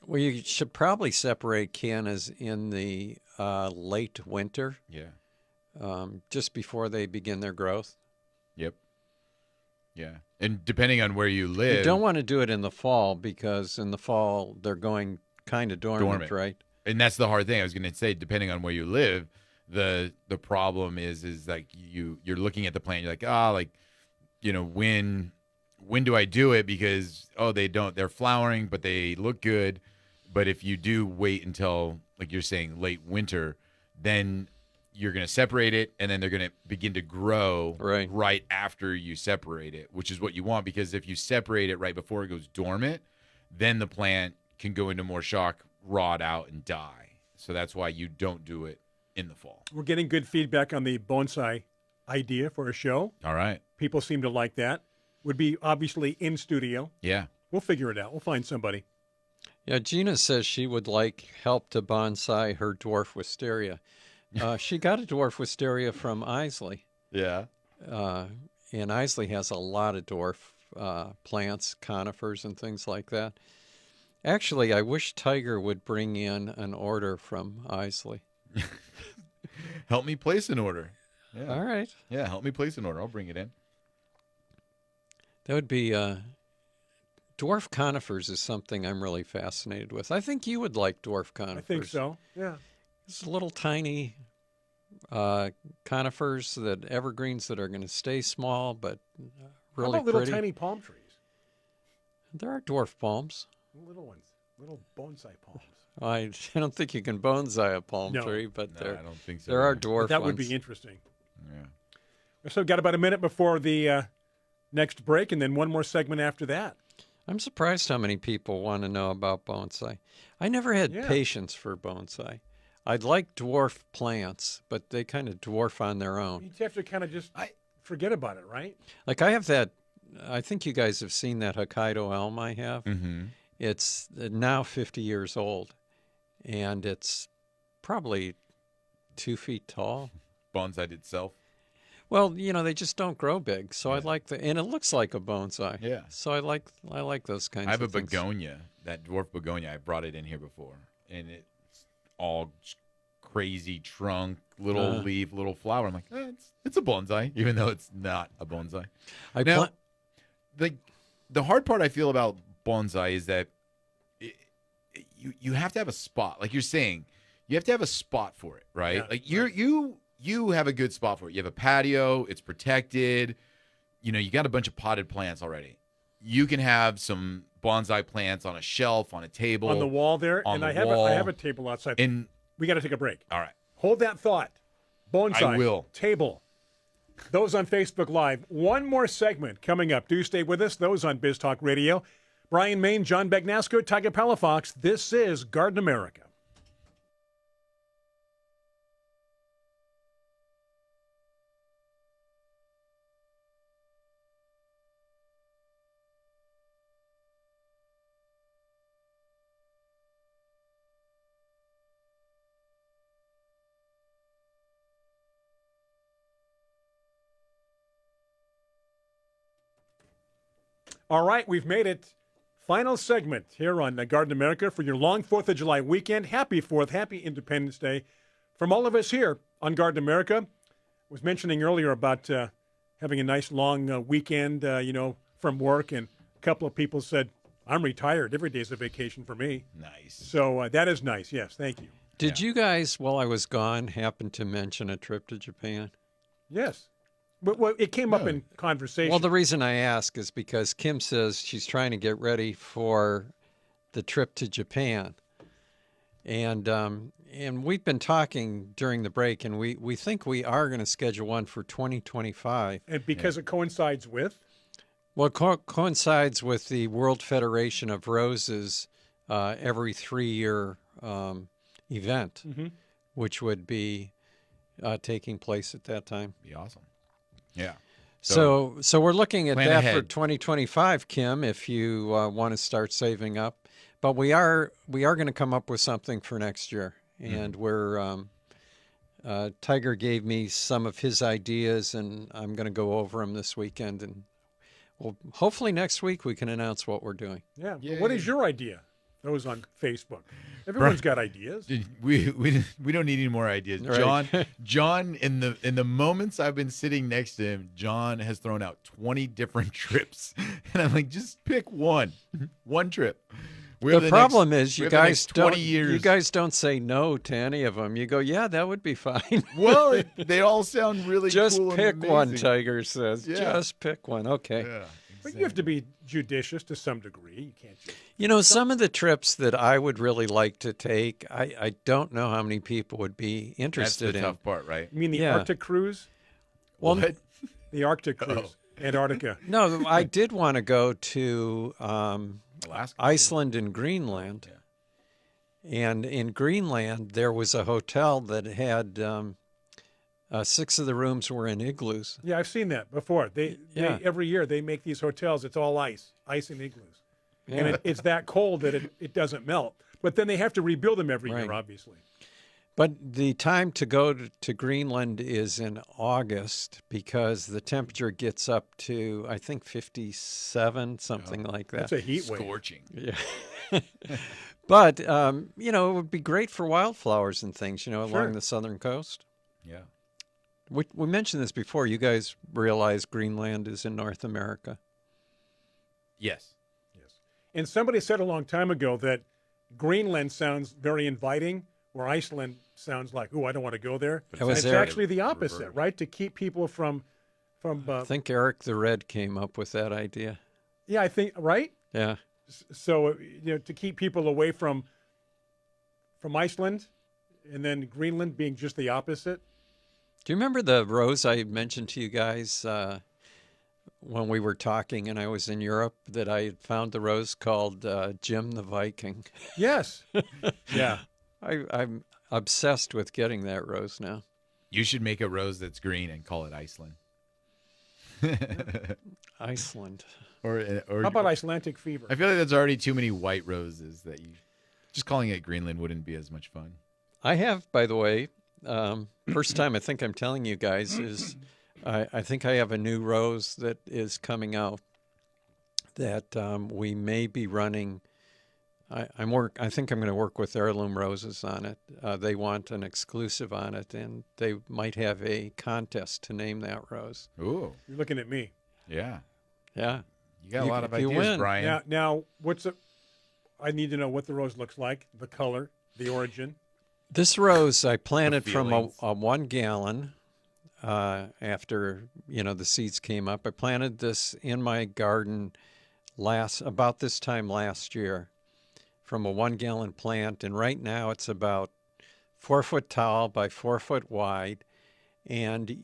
Well, you should probably separate cannas in the late winter, Yeah. just before they begin their growth. Yep. Yeah. And depending on where you live, You don't want to do it in the fall because in the fall they're going kind of dormant, right? and that's the hard thing. I was going to say, depending on where you live, the problem is like you're looking at the plant, you're like, when do I do it? Because they're flowering, but they look good. But if you do wait until, like you're saying, late winter, then you're going to separate it, and then they're going to begin to grow right after you separate it, which is what you want. Because if you separate it right before it goes dormant, then the plant can go into more shock, rot out, and die. So that's why you don't do it in the fall. We're getting good feedback on the bonsai idea for a show. All right. People seem to like that. Would be obviously in studio. Yeah. We'll figure it out. We'll find somebody. Yeah, Gina says she would like help to bonsai her dwarf wisteria. She got a dwarf wisteria from Isley. Yeah. And Isley has a lot of dwarf plants, conifers, and things like that. Actually, I wish Tiger would bring in an order from Isley. Help me place an order. Yeah. All right. Yeah, help me place an order. I'll bring it in. That would be dwarf conifers is something I'm really fascinated with. I think you would like dwarf conifers. I think so. Yeah. It's little tiny conifers, that evergreens that are going to stay small but really How about little pretty. tiny palm trees? There are dwarf palms. Little ones. Little bonsai palms. I don't think you can bonsai a palm No. tree, but No, I don't think so. there are either. dwarf But that ones. would be interesting. Yeah. So got about a minute before the next break, and then one more segment after that. I'm surprised how many people want to know about bonsai. I never had Yeah. patience for bonsai. I'd like dwarf plants, but they kind of dwarf on their own. You have to kind of just forget about it, right? Like I have that, I think you guys have seen that Hokkaido elm I have. Mm-hmm. It's now 50 years old, and it's probably 2 feet tall. Bonsai itself. Well, they just don't grow big, so I like and it looks like a bonsai. Yeah. So I like those kinds I have of a things. begonia, that dwarf begonia. I brought it in here before, and it's all crazy trunk, little leaf, little flower. I'm like, it's a bonsai, even though it's not a bonsai. Now, the hard part I feel about bonsai is that you have to have a spot, like you're saying. You have to have a spot for it, right? Yeah, like you have a good spot for it. You have a patio, it's protected. You got a bunch of potted plants already. You can have some bonsai plants on a shelf, on a table, On the wall there, on and the I have wall. I have a table outside. And We got to take a break. all right, Hold that thought. Bonsai. I will. Table. Those on Facebook Live. One more segment coming up. Do stay with us. Those on Biz Talk Radio. Brian Main, John Bagnasco, Tiger Palafox. This is Garden America. All right, we've made it. Final segment here on Garden America for your long 4th of July weekend. Happy 4th, happy Independence Day. From all of us here on Garden America, I was mentioning earlier about having a nice long weekend, from work, and a couple of people said, I'm retired. Every day's a vacation for me. nice. So that is nice. Yes, thank you. Did you guys, while I was gone, happen to mention a trip to Japan? Yes. But well, it came up in conversation. Well, the reason I ask is because Kim says she's trying to get ready for the trip to Japan. And we've been talking during the break, and we think we are going to schedule one for 2025. and because it coincides with? Well, it coincides with the World Federation of Roses every 3-year event, which would be taking place at that time. Be awesome. Yeah. So we're looking at plan that ahead. for 2025, Kim, if you want to start saving up. But we are going to come up with something for next year, and we're Tiger gave me some of his ideas, and I'm going to go over them this weekend, and hopefully next week we can announce what we're doing. Yeah. But what is your idea? Those on Facebook. Everyone's got ideas. We don't need any more ideas. Right. John in the moments I've been sitting next to him, John has thrown out 20 different trips. And I'm like, just pick one trip. The problem is we you have the guys next 20 years. You guys don't say no to any of them. You go, yeah, that would be fine. Well, they all sound really Just cool pick and one, amazing. Tiger says. Yeah. Just pick one. Okay. Yeah, But you have to be judicious to some degree. You can't just... Some of the trips that I would really like to take, I don't know how many people would be That's interested the in. tough part, right? You mean the Yeah. Arctic cruise? Well, What? The Arctic cruise. Antarctica. no, I did want to go to Alaska. Iceland and Greenland. And in Greenland, there was a hotel that had 6 of the rooms were in igloos. Yeah, I've seen that before. They every year they make these hotels. It's all ice and igloos, and it's that cold that it doesn't melt. But then they have to rebuild them every year, obviously. But the time to go to Greenland is in August because the temperature gets up to, I think, 57, something like that. That's a heat wave. Scorching. Yeah. But, it would be great for wildflowers and things, along the southern coast. Yeah. We mentioned this before. You guys realize Greenland is in North America. Yes. Yes. And somebody said a long time ago that Greenland sounds very inviting, where Iceland sounds like, "Ooh, I don't want to go there." And it's actually the opposite, right? To keep people from. I think Eric the Red came up with that idea. Yeah, I think right. Yeah. So to keep people away from Iceland, and then Greenland being just the opposite. Do you remember the rose I mentioned to you guys when we were talking and I was in Europe, that I had found the rose called Jim the Viking? Yes. Yeah. I'm obsessed with getting that rose now. You should make a rose that's green and call it Iceland. Iceland. Or How about Icelandic fever? I feel like there's already too many white roses that you just calling it Greenland wouldn't be as much fun. I have, by the way, first time I think I'm telling you guys is I think I have a new rose that is coming out that we may be running. I think I'm going to work with Heirloom Roses on it. They want an exclusive on it, and they might have a contest to name that rose. Ooh. You're looking at me. Yeah. Yeah. You got a lot of if you ideas, win. Brian. Now, I need to know what the rose looks like, the color, the origin. This rose I planted from feelings. a 1 gallon after, the seeds came up. I planted this in my garden about this time last year from a 1 gallon plant. And right now it's about 4 foot tall by 4 foot wide. And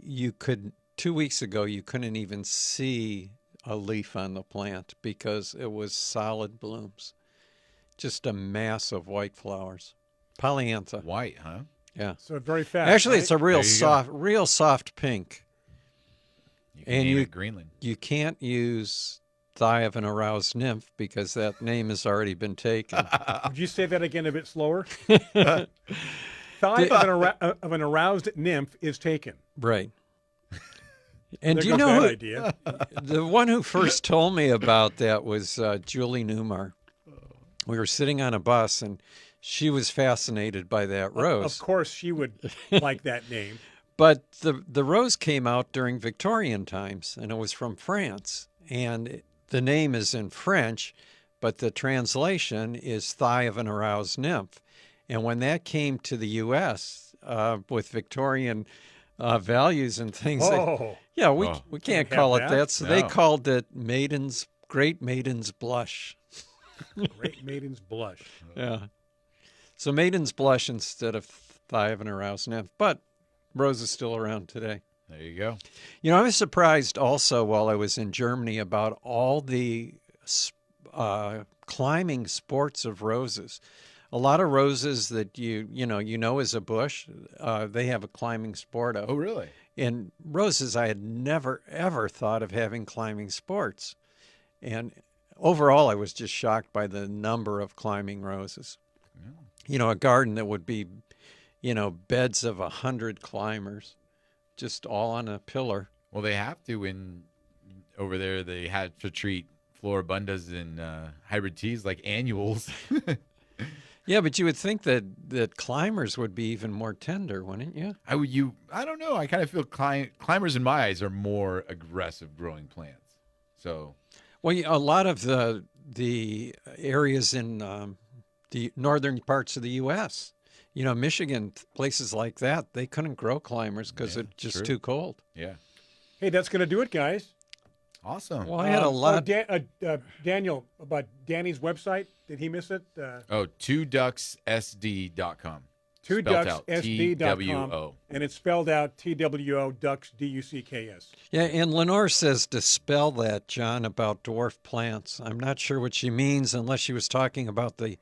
2 weeks ago, you couldn't even see a leaf on the plant because it was solid blooms. Just a mass of white flowers. Polyantha. White, huh? Yeah. So very fast. Actually, right? it's a real soft pink. You can And name you- it Greenland. You can't use thigh of an aroused nymph because that name has already been taken. Would you say that again a bit slower? Thigh of an aroused nymph is taken. Right. And There do you goes know that who, idea? the one who first told me about that was Julie Newmar. We were sitting on a bus, and she was fascinated by that rose. Of course, she would like that name. But the rose came out during Victorian times, and it was from France. And the name is in French, but the translation is thigh of an aroused nymph. And when that came to the U.S. With Victorian values and things, we can't call it that. So they called it Great Maiden's Blush. Great Maiden's Blush. Yeah. So Maiden's Blush instead of thigh of an aroused nymph. But rose is still around today. There you go. I was surprised also while I was in Germany about all the climbing sports of roses. A lot of roses that you know as a bush, they have a climbing sport of. Oh, really? And roses, I had never, ever thought of having climbing sports. And overall, I was just shocked by the number of climbing roses. Yeah. A garden that would be, beds of 100 climbers, just all on a pillar. Well, they have to over there. They had to treat floribundas and hybrid teas like annuals. Yeah, but you would think that climbers would be even more tender, wouldn't you? I don't know. I kind of feel climbers in my eyes are more aggressive growing plants. So, well, a lot of the areas in the northern parts of the U.S., Michigan, places like that, they couldn't grow climbers because it's just too cold. Yeah. Hey, that's going to do it, guys. Awesome. Well, I had a lot. Daniel, about Danny's website, did he miss it? 2ducksSD.com. 2ducksSD.com. And it's spelled out TWO, ducks, DUCKS. Yeah, and Lenore says to spell that, John, about dwarf plants. I'm not sure what she means unless she was talking about the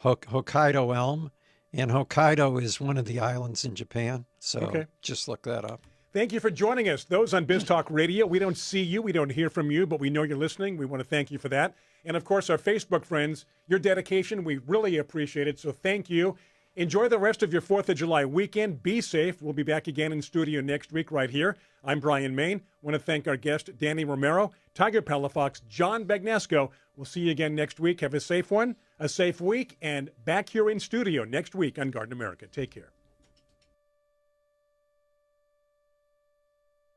Hokkaido elm. And Hokkaido is one of the islands in Japan. So just look that up. Thank you for joining us. Those on Biz Talk Radio, we don't see you, we don't hear from you, but we know you're listening. We want to thank you for that. And, of course, our Facebook friends, your dedication, we really appreciate it. So thank you. Enjoy the rest of your 4th of July weekend. Be safe. We'll be back again in studio next week right here. I'm Brian Main. Want to thank our guest, Danny Romero, Tiger Palafox, John Bagnasco. We'll see you again next week. Have a safe one, a safe week, and back here in studio next week on Garden America. Take care.